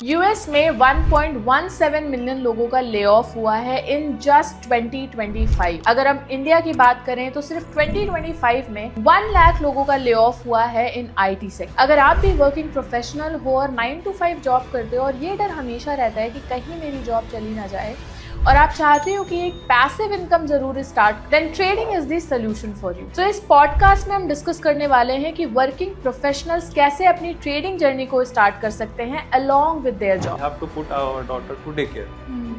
US में 1.17 million लोगों का ले ऑफ हुआ है इन जस्ट 2025। अगर हम इंडिया की बात करें तो सिर्फ 2025 में 1 लाख लोगों का ले ऑफ हुआ है इन आईटी सेक्टर। अगर आप भी वर्किंग प्रोफेशनल हो और 9 to 5 जॉब करते हो और ये डर हमेशा रहता है कि कहीं मेरी जॉब चली ना जाए और आप चाहते हो कि एक पैसिव इनकम जरूर start, then trading is the solution for you. तो इस पॉडकास्ट में हम डिस्कस करने वाले हैं कि वर्किंग प्रोफेशनल्स कैसे अपनी ट्रेडिंग जर्नी को स्टार्ट कर सकते हैं along with their job. We have to put our daughter to daycare.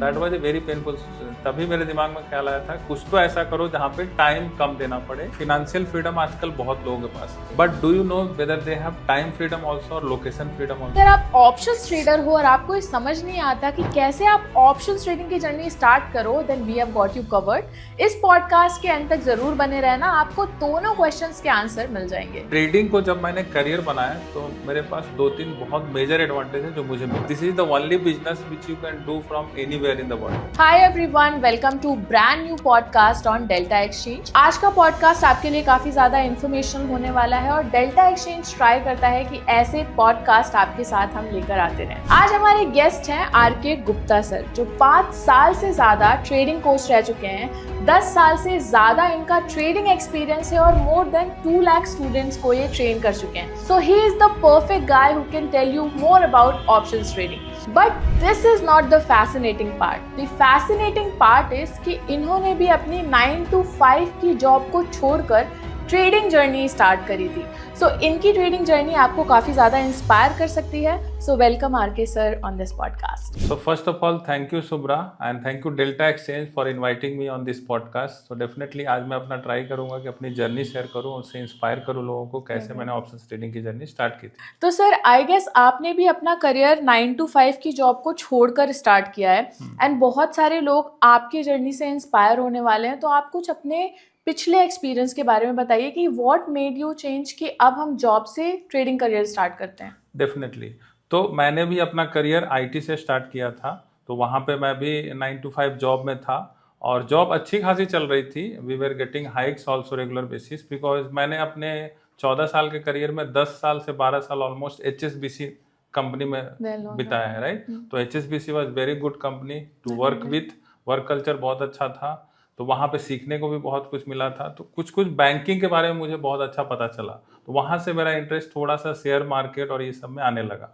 That was a very painful situation. तभी मेरे दिमाग में ख्याल आया था कुछ तो ऐसा करो जहाँ पे टाइम कम देना पड़े। फाइनेंशियल फ्रीडम आजकल बहुत लोगों के पास है, but do you know whether they have time freedom also और लोकेशन फ्रीडम आल्सो। अगर आप ऑप्शंस ट्रेडर हो और आपको ये समझ नहीं आता कि कैसे आप ऑप्शंस ट्रेडिंग की जर्नी स्टार्ट करो, then we have got you covered. इस पॉडकास्ट के अंत तक जरूर बने रहना, आपको दोनों क्वेश्चंस के आंसर मिल जाएंगे। ट्रेडिंग को जब मैंने करियर बनाया तो मेरे पास 2-3 बहुत मेजर एडवांटेज है जो मुझे मिले। This is the only business which you can do from anywhere in the world. Hi everyone, welcome to brand new podcast on Delta Exchange. आज का पॉडकास्ट आपके लिए काफी ज्यादा इंफॉर्मेशनल होने वाला है और डेल्टा एक्सचेंज ट्राई करता है कि ऐसे पॉडकास्ट आपके साथ हम लेकर आते रहें। आज हमारे गेस्ट हैं आरके गुप्ता सर, जो 5 साल से ज्यादा ट्रेडिंग कोच रह चुके हैं। 10 साल से ज्यादा इनका ट्रेडिंग एक्सपीरियंस है और मोर देन 2 लाख स्टूडेंट्स को ये ट्रेन कर चुके हैं। So he is the perfect guy who can tell you more about options trading. But this is not the fascinating part. The fascinating part is कि इन्होंने भी अपनी 9 to 5 की जॉब को छोड़कर ट्रेडिंग जर्नी स्टार्ट करी थी। सो इनकी ट्रेडिंग जर्नी आपको काफी ज्यादा इंस्पायर कर सकती है। So welcome R K sir on this podcast. So first of all, thank you Subra and thank you Delta Exchange for inviting me on this podcast. So definitely आज मैं अपना ट्राई करूंगा कि अपनी जर्नी शेयर करूं, उससे इंस्पायर करूं लोगों को कैसे मैंने ऑप्शंस ट्रेडिंग की जर्नी स्टार्ट की थी। तो सर आई गेस आपने भी अपना करियर 9 to 5 की जॉब को छोड़कर स्टार्ट किया है एंड बहुत सारे लोग आपकी जर्नी से इंस्पायर होने वाले हैं। तो आप कुछ अपने पिछले एक्सपीरियंस के बारे में बताइए कि व्हाट मेड यू चेंज कि अब हम जॉब से ट्रेडिंग करियर स्टार्ट करते हैं। डेफिनेटली, तो मैंने भी अपना करियर आईटी से स्टार्ट किया था, तो वहाँ पे मैं भी 9 to 5 जॉब में था और जॉब अच्छी खासी चल रही थी। We were getting hikes also regular basis, because मैंने अपने 14 साल के करियर में 10 साल से 12 साल ऑलमोस्ट HSBC कंपनी में बिताया है, राइट। तो HSBC was very good company to work with, work culture बहुत अच्छा था, तो वहाँ पे सीखने को भी बहुत कुछ मिला था। तो कुछ बैंकिंग के बारे में मुझे बहुत अच्छा पता चला, तो वहाँ से मेरा इंटरेस्ट थोड़ा सा शेयर मार्केट और ये सब में आने लगा।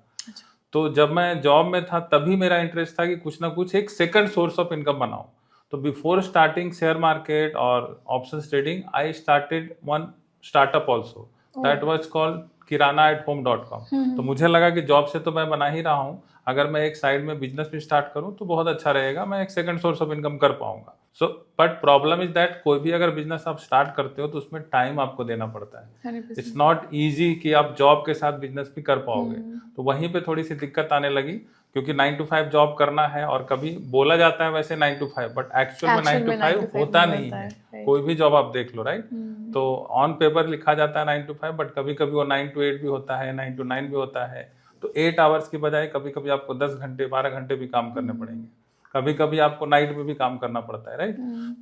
तो जब मैं जॉब में था तभी मेरा इंटरेस्ट था कि कुछ ना कुछ एक सेकंड सोर्स ऑफ इनकम बनाऊं। तो बिफोर स्टार्टिंग शेयर मार्केट और options trading, I started one startup also, that was called kirana@home.com। तो मुझे लगा कि जॉब से तो मैं बना ही रहा हूँ, अगर मैं एक साइड में बिजनेस भी स्टार्ट करूँ तो बहुत अच्छा रहेगा, मैं एक सेकंड सोर्स ऑफ इनकम कर पाऊंगा। So but problem is that कोई भी अगर बिजनेस आप स्टार्ट करते हो तो उसमें टाइम आपको देना पड़ता है। इट्स नॉट ईजी कि आप जॉब के साथ बिजनेस भी कर पाओगे। तो वहीं पे थोड़ी सी दिक्कत आने लगी, क्योंकि 9 to 5 जॉब करना है और कभी बोला जाता है वैसे 9 to 5, बट एक्चुअल में 9 to 5 होता नहीं है। कोई भी जॉब आप देख लो, राइट। तो ऑन पेपर लिखा जाता है 9 to 5, बट कभी कभी वो 9 to 8 भी होता है, 9 to 9 भी होता है। तो 8 आवर्स की बजाय कभी कभी आपको 10 घंटे 12 घंटे भी काम करने पड़ेंगे, कभी कभी आपको नाइट में भी काम करना पड़ता है, राइट।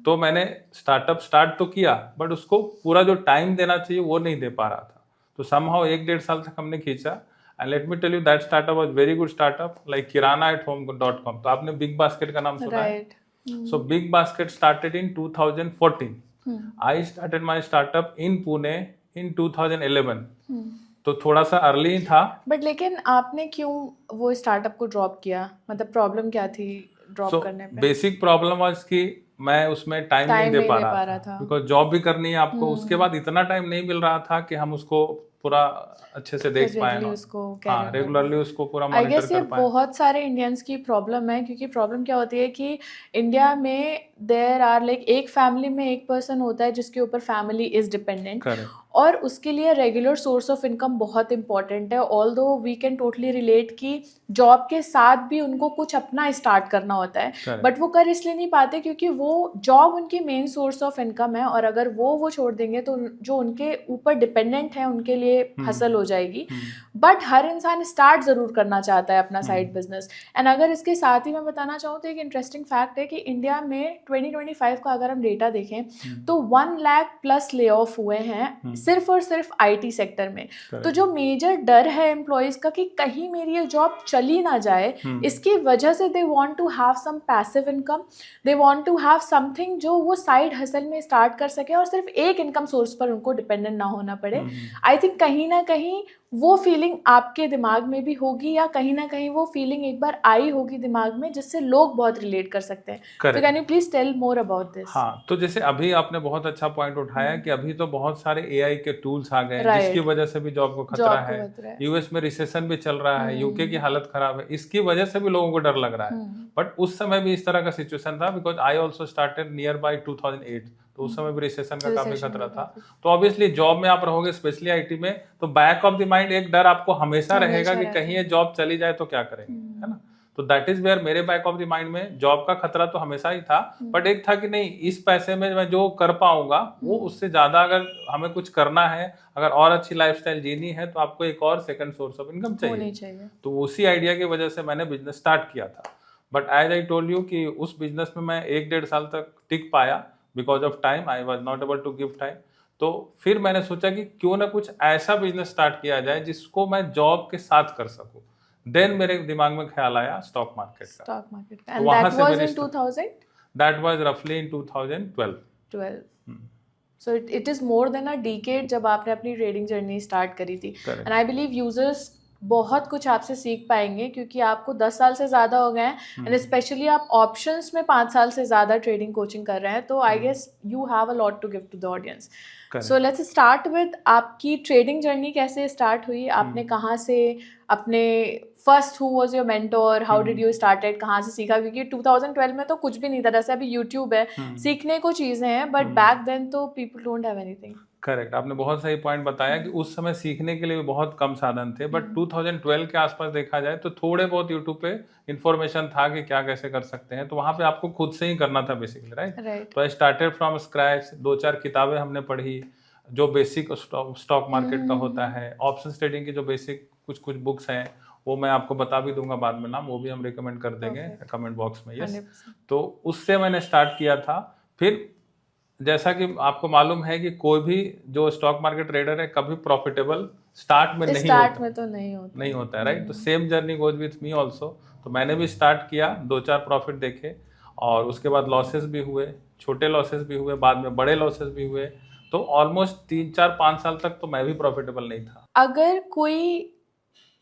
तो मैंने स्टार्टअप स्टार्ट तो किया, बट उसको पूरा जो टाइम देना चाहिए वो नहीं दे पा रहा था। तो समहाउ 1-1.5 साल तक हमने खींचा, and let me tell you that startup was very good startup, like kirana@home.com। तो आपने बिग बास्केट का नाम सुना है? So Big Basket started in 2014। I started my startup in Pune in 2011। तो थोड़ा सा अर्ली ही था। बट लेकिन आपने क्यों वो स्टार्टअप को ड्रॉप किया? मतलब प्रॉब्लम क्या थी ड्रॉप करने पे? बेसिक प्रॉब्लम वाज कि मैं उसमें टाइम नहीं दे पा रहा था, बिकॉज जॉब भी करनी है आपको, उसके बाद इतना टाइम नहीं मिल रहा था कि हम उसको पूरा अच्छे से देख पाए, रेगुलरली उसको पूरा मॉनिटर कर पाए। बहुत सारे इंडियंस की प्रॉब्लम है, क्योंकि प्रॉब्लम क्या होती है कि इंडिया में देयर आर लाइक एक फैमिली में एक पर्सन होता है जिसके ऊपर फैमिली इज डिपेंडेंट, और उसके लिए रेगुलर सोर्स ऑफ इनकम बहुत इंपॉर्टेंट है। Although we can totally relate कि जॉब के साथ भी उनको कुछ अपना स्टार्ट करना होता है, बट वो कर इसलिए नहीं पाते क्योंकि वो जॉब उनकी मेन सोर्स ऑफ इनकम है, और अगर वो छोड़ देंगे तो जो उनके ऊपर डिपेंडेंट है उनके लिए हसल हो जाएगी। बट हर इंसान स्टार्ट जरूर करना चाहता है अपना साइड बिजनेस। एंड अगर इसके साथ ही मैं बताना चाहूँ तो एक इंटरेस्टिंग फैक्ट है कि इंडिया में 2025 का अगर हम डेटा देखें तो 1 लाख प्लस ले ऑफ हुए हैं सिर्फ और सिर्फ आईटी सेक्टर में। तो जो मेजर डर है एम्प्लॉयज का कि कहीं मेरी ये जॉब चली ना जाए, इसकी वजह से they want to have some passive income, they want to have something जो वो साइड हसल में स्टार्ट कर सके और सिर्फ एक इनकम सोर्स पर उनको डिपेंडेंट ना होना पड़े। आई थिंक कहीं ना कहीं वो फीलिंग आपके दिमाग में भी होगी या कहीं ना कहीं वो फीलिंग एक बार आई होगी दिमाग में जिससे लोग बहुत रिलेट कर सकते हैं। तो can you please tell more about this? हाँ, तो जैसे अभी आपने बहुत अच्छा पॉइंट उठाया कि अभी तो बहुत सारे एआई के टूल्स आ गए हैं जिसकी वजह से भी जॉब को खतरा है। यूएस में रिसेशन भी चल रहा है, यूके की हालत खराब है, इसकी वजह से भी लोगों को डर लग रहा है। बट उस समय भी इस तरह का सिचुएशन था because I also started near by 2008, तो उस समय भी रिसेशन का काफी खतरा था। तो ऑब्वियसली जॉब में आप रहोगे, स्पेशली आईटी में, तो बैक ऑफ द माइंड एक डर आपको हमेशा रहेगा कि कहीं ये जॉब चली जाए तो क्या करेंगे, है ना। तो दैट इज वेयर मेरे बैक ऑफ द माइंड में जॉब का खतरा तो हमेशा ही था, बट एक था कि नहीं, इस पैसे में मैं जो कर पाऊंगा वो उससे ज्यादा अगर हमें कुछ करना है, अगर और अच्छी लाइफस्टाइल जीनी है तो आपको एक और सेकंड सोर्स ऑफ इनकम चाहिए। तो उसी आइडिया की वजह से मैंने बिजनेस स्टार्ट किया था। But as I told you कि उस बिजनेस में मैं 1-1.5 साल तक टिक पाया because of time, I was not able to give time. तो फिर मैंने सोचा कि क्यों ना कुछ ऐसा बिजनेस स्टार्ट किया जाए जिसको मैं जॉब के साथ कर सकूं। देन मेरे दिमाग में ख्याल आया स्टॉक मार्केट का। स्टॉक मार्केट का, and that was in 2000? That was रफली इन 2012। So it is more than a decade जब आपने अपनी ट्रेडिंग जर्नी स्टार्ट करी थी। एंड आई बिलीव यूजर्स बहुत कुछ आपसे सीख पाएंगे क्योंकि आपको 10 साल से ज़्यादा हो गए हैं एंड स्पेशली आप ऑप्शंस में 5 साल से ज़्यादा ट्रेडिंग कोचिंग कर रहे हैं। तो I guess you have a lot to give to the audience. So let's start with आपकी ट्रेडिंग जर्नी कैसे स्टार्ट हुई, आपने कहाँ से अपने first who was your mentor, how did you started, कहाँ से सीखा? क्योंकि 2012 में तो कुछ भी नहीं था, जैसे अभी यूट्यूब है, सीखने को चीज़ें हैं, बट बैक देन तो people don't have anything. Correct, आपने बहुत सही पॉइंट बताया कि उस समय सीखने के लिए भी बहुत कम साधन थे, बट 2012 के आसपास देखा जाए तो थोड़े बहुत यूट्यूब पे इंफॉर्मेशन था कि क्या कैसे कर सकते हैं। तो वहाँ पे आपको खुद से ही करना था बेसिकली, राइट। तो आई स्टार्टेड फ्रॉम स्क्रैच, 2-4 किताबें हमने पढ़ी, जो बेसिक स्टॉक मार्केट का होता है, ऑप्शन ट्रेडिंग की जो बेसिक कुछ बुक्स हैं, वो मैं आपको बता भी दूंगा बाद में नाम, वो भी हम रिकमेंड कर देंगे कमेंट बॉक्स में। यस, तो उससे मैंने स्टार्ट किया था। फिर जैसा कि आपको मालूम है कि कोई भी जो स्टॉक मार्केट ट्रेडर है कभी प्रॉफिटेबल स्टार्ट में तो नहीं होता है, राइट। तो same journey goes with me also. तो मैंने भी स्टार्ट किया, 2-4 प्रॉफिट देखे और उसके बाद लॉसेस भी हुए, छोटे लॉसेस भी हुए, बाद में बड़े लॉसेस भी हुए। तो ऑलमोस्ट 3-4-5 साल तक तो मैं भी प्रॉफिटेबल नहीं था। अगर कोई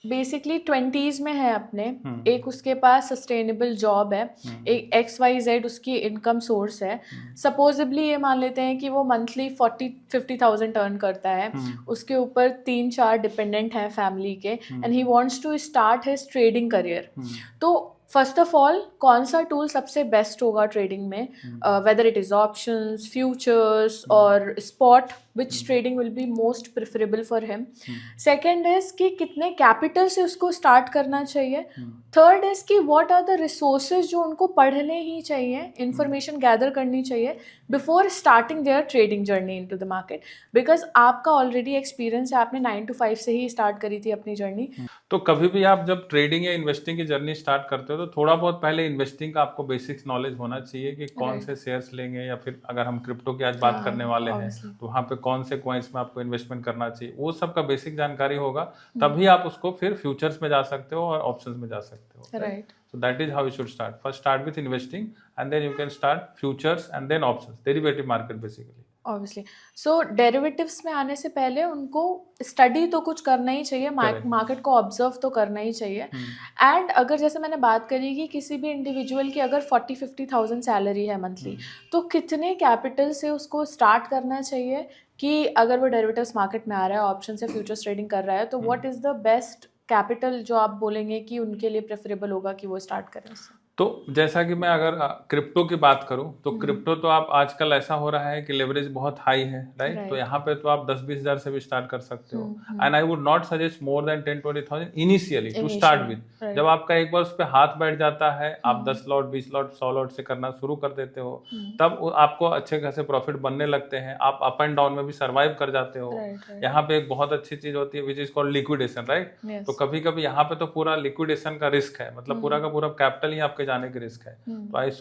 बेसिकली 20s में है अपने, एक उसके पास सस्टेनेबल जॉब है, एक XYZ उसकी इनकम सोर्स है, सपोजिबली ये मान लेते हैं कि वो मंथली 40-50,000 अर्न करता है, उसके ऊपर 3-4 डिपेंडेंट हैं फैमिली के, and he wants to start his trading career. तो फर्स्ट ऑफ ऑल कौन सा टूल सबसे बेस्ट होगा ट्रेडिंग में, whether it is options, futures और spot, which trading will be most preferable for him? Second is कि कितने कैपिटल से उसको स्टार्ट करना चाहिए? थर्ड इज कि व्हाट आर द रिसोर्सेज जो उनको पढ़ने ही चाहिए, इंफॉर्मेशन गैदर करनी चाहिए before starting their trading journey into the market? Because आपका ऑलरेडी एक्सपीरियंस है, आपने 9 to 5 से ही स्टार्ट करी थी अपनी जर्नी। तो कभी भी आप जब ट्रेडिंग या इन्वेस्टिंग की जर्नी स्टार्ट करते हो तो थोड़ा बहुत पहले इन्वेस्टिंग का आपको बेसिक्स नॉलेज होना चाहिए कि कौन से शेयर्स लेंगे, या फिर अगर हम क्रिप्टो की आज बात करने वाले हैं तो वहाँ पे कौन से कॉइन्स में आपको इन्वेस्टमेंट करना चाहिए, वो सब का बेसिक जानकारी होगा, तभी आप उसको फिर फ्यूचर्स में जा सकते हो और ऑप्शंस में जा सकते हो, right. So that is how you should start. First start with investing and then you can start futures and then options, derivative market basically. Obviously. So derivatives में आने से पहले उनको स्टडी तो कुछ करना ही चाहिए, मार्केट को ऑब्जर्व तो करना ही चाहिए। एंड अगर जैसे मैंने बात करी कि किसी भी इंडिविजुअल की अगर 40-50,000 सैलरी है मंथली, तो कितने कैपिटल से उसको स्टार्ट करना चाहिए कि अगर वो डेरिवेटिव्स मार्केट में आ रहा है, ऑप्शन से फ्यूचर्स ट्रेडिंग कर रहा है, तो what is the best capital जो आप बोलेंगे कि उनके लिए प्रेफरेबल होगा कि वो स्टार्ट करें उससे? तो जैसा कि मैं अगर क्रिप्टो की बात करूं तो क्रिप्टो तो आप आजकल ऐसा हो रहा है कि लेवरेज बहुत हाई है, राइट। तो यहाँ पे तो आप 10-20 हज़ार से भी स्टार्ट कर सकते हो। And I would not suggest more than 10-20,000 initially to start with. जब आपका एक बार उस पर हाथ बैठ जाता है, आप 10 लॉट 20 लॉट 100 लॉट से करना शुरू कर देते हो, तब आपको अच्छे खासे प्रॉफिट बनने लगते हैं, आप अप एंड डाउन में भी सर्वाइव कर जाते हो। यहाँ पे एक बहुत अच्छी चीज होती है which is called liquidation, right. तो कभी कभी यहाँ पे तो पूरा लिक्विडेशन का रिस्क है, मतलब पूरा का पूरा कैपिटल ही आपके आपके जाने की रिस्क है। तो I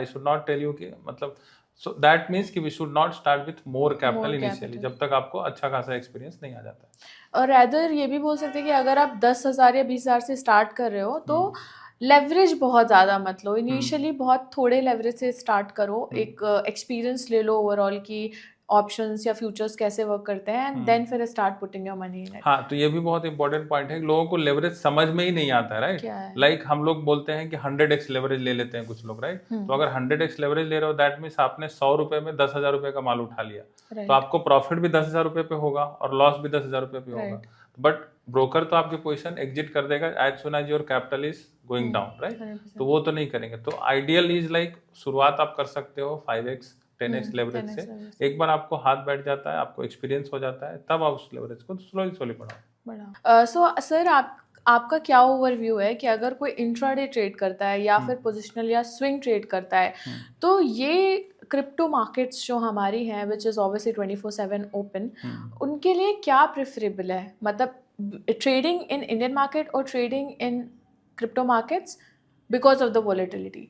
should not tell you कि मतलब सो दैट मीन्स कि we should not start with more capital initially, जब तक आपको अच्छा खासा एक्सपीरियंस नहीं आ जाता। और रैदर ये भी बोल सकते हैं कि अगर आप 10,000 या 20,000 से स्टार्ट कर रहे हो तो लेवरेज बहुत ज़्यादा मत लो, इनिशियली बहुत थोड़े लेवरेज से स्टार्ट करो, एक एक्सपीरियंस ले लो ओवरऑल की ऑप्शंस या फ्यूचर्स कैसे वर्क करते हैं, एंड देन फिर start putting your money in it. हाँ, तो ये भी बहुत इंपॉर्टेंट पॉइंट है कि लोगों को लेवरेज समझ में ही नहीं आता है, राइट? लाइक हम लोग बोलते हैं कि 100x लेवरेज ले लेते हैं कुछ लोग, राइट? तो अगर 100x लेवरेज ले रहे हो दैट मीन्स आपने 100 रुपए में 10,000 रुपए का माल उठा लिया, तो आपको प्रॉफिट भी 10,000 रुपए पे होगा और लॉस भी 10,000 रुपए पे होगा। बट ब्रोकर तो आपकी पोजीशन एग्जिट कर देगा as soon as your capital is going down, right? तो वो तो नहीं करेंगे। तो आइडियल इज लाइक शुरुआत आप कर सकते हो 5x 10x लेवरेज से। एक बार आपको हाथ बैठ जाता है, आपको एक्सपीरियंस हो जाता है, तब आप उस लेवरेज को स्लोली बढ़ाओ। सो सर आपका क्या ओवरव्यू है कि अगर कोई इंट्राडे ट्रेड करता है या फिर पोजिशनल या स्विंग ट्रेड करता है, तो ये क्रिप्टो मार्केट्स जो हमारी हैं विच इज़ ऑब्वियसली 24/7 ओपन, उनके लिए क्या प्रेफरेबल है? मतलब ट्रेडिंग इन इंडियन मार्केट और trading in crypto markets because of the volatility.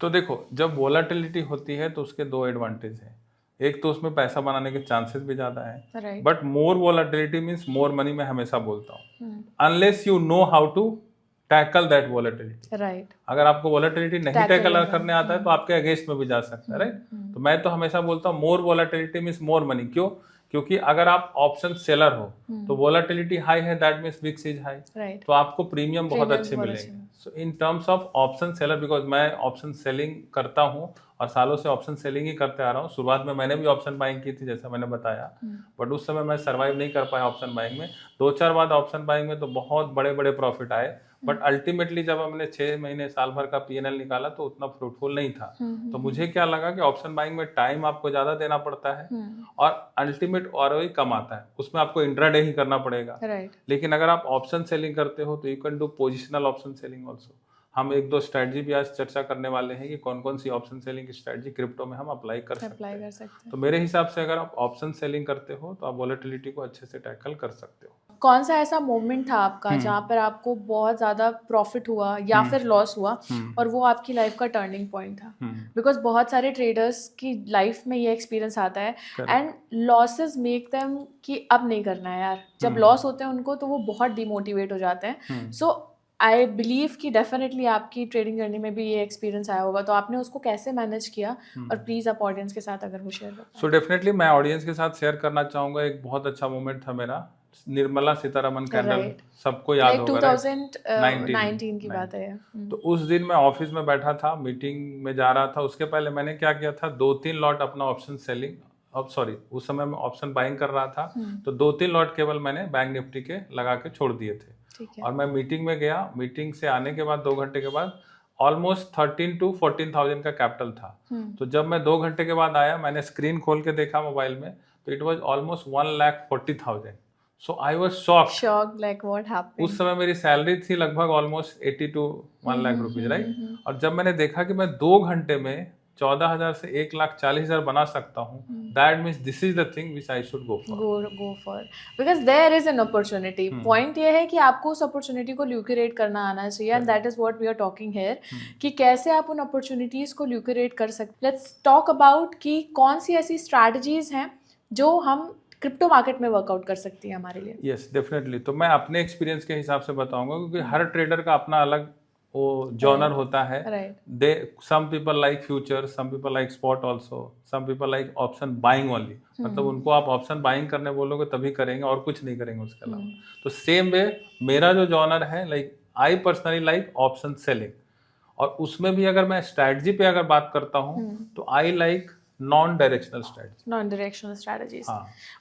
तो देखो, जब वोलाटिलिटी होती है तो उसके दो एडवांटेज है। एक तो उसमें पैसा बनाने के चांसेस भी ज्यादा है, but more volatility means more money. मैं हमेशा बोलता हूँ unless you know how to tackle that volatility, right? अगर आपको वोलेटिलिटी नहीं टैकल करने आता है तो आपके अगेंस्ट में भी जा सकता है, राइट? तो मैं तो हमेशा बोलता हूँ more volatility means more money. क्यों? क्योंकि अगर आप ऑप्शन सेलर हो तो वोलेटिलिटी हाई है that means VIX is high, तो आपको प्रीमियम बहुत अच्छे मिलेंगे। So in terms of option seller, because मैं ऑप्शन सेलिंग करता हूँ और सालों से ऑप्शन सेलिंग ही करते आ रहा हूँ। शुरुआत में मैंने भी ऑप्शन बाइंग की थी जैसा मैंने बताया, बट उस समय मैं सर्वाइव नहीं कर पाया ऑप्शन बाइंग में। 2-4 बार ऑप्शन बाइंग में तो बहुत बड़े बड़े प्रॉफिट आए, बट अल्टीमेटली जब हमने 6 महीने साल भर का पीएनएल निकाला तो उतना फ्रूटफुल नहीं था। तो मुझे क्या लगा कि ऑप्शन बाइंग में टाइम आपको ज्यादा देना पड़ता है और अल्टीमेट आरओआई कम आता है, उसमें आपको इंट्राडे ही करना पड़ेगा। लेकिन अगर आप ऑप्शन सेलिंग करते हो तो you can do positional option selling also. हम 1-2 स्ट्रेटजी भी आज चर्चा करने वाले हैं कि कौन कौन सी ऑप्शन सेलिंग की स्ट्रेटजी क्रिप्टो में हम अप्लाई कर सकते हैं। तो मेरे हिसाब से अगर आप ऑप्शन सेलिंग करते हो तो आप वोलेटिलिटी को अच्छे से टैकल कर सकते हो। कौन सा ऐसा मोमेंट था आपका जहाँ पर आपको बहुत ज्यादा प्रॉफिट हुआ या फिर लॉस हुआ और वो आपकी लाइफ का टर्निंग पॉइंट था? बिकॉज बहुत सारे ट्रेडर्स की लाइफ में ये एक्सपीरियंस आता है एंड लॉसेस मेक देम कि अब नहीं करना है यार। जब लॉस होते हैं उनको तो वो बहुत डिमोटिवेट हो जाते हैं। सो आई बिलीव कि डेफिनेटली आपकी ट्रेडिंग जर्नी में भी ये एक्सपीरियंस आया होगा, तो आपने उसको कैसे मैनेज किया? और प्लीज आप ऑडियंस के साथ अगर वो शेयर करें। सो डेफिनेटली मैं ऑडियंस के साथ शेयर करना चाहूंगा। एक बहुत अच्छा मोमेंट था मेरा, निर्मला सीतारमन कैंडल, सबको याद होगा, 2019 की बात है। तो उस दिन मैं ऑफिस में बैठा था, मीटिंग में जा रहा था। उसके पहले मैंने क्या किया था, 2-3 लॉट अपना ऑप्शन सेलिंग, अब सॉरी उस समय मैं ऑप्शन बाइंग कर रहा था, तो 2-3 लॉट केवल मैंने बैंक निफ्टी के लगा के छोड़ दिए थे। और मैं मीटिंग में गया, मीटिंग से आने के बाद 2 घंटे के बाद ऑलमोस्ट 13 to 14,000 का कैपिटल था। तो जब मैं 2 घंटे के बाद आया, मैंने स्क्रीन खोल के देखा मोबाइल में, तो it was almost 1,40,000। So I was shocked, like what happened. उस समय मेरी सैलरी थी लगभग almost 80 to 1 lakh rupees, right? और जब मैंने देखा कि मैं 2 घंटे में 14,000 से 1,40,000 बना सकता हूँ, that means this is the thing which I should go for because there is an opportunity. Point ये है कि आपको उस अपॉर्चुनिटी को ल्यूक्यूरेट करना आना चाहिए, and that is what we are talking here कि कैसे आप उन अपॉर्चुनिटीज को ल्यूक्यूरेट कर सकते। लेट्स टॉक अबाउट कि कौन सी ऐसी स्ट्रैटेजीज हैं जो हम क्रिप्टो मार्केट में वर्कआउट कर सकती है हमारे लिए। Yes definitely. तो मैं अपने एक्सपीरियंस के हिसाब से बताऊंगा, क्योंकि हर ट्रेडर का अपना अलग वो जॉनर होता है। They some people like future, some people like spot also, some people like option buying only. मतलब उनको आप ऑप्शन बाइंग करने बोलोगे तभी करेंगे और कुछ नहीं करेंगे उसके अलावा। तो सेम वे मेरा जो जॉनर है, like I personally like option selling, और उसमें भी अगर मैं स्ट्रैटेजी पे अगर बात करता हूँ तो I like non directional strategies.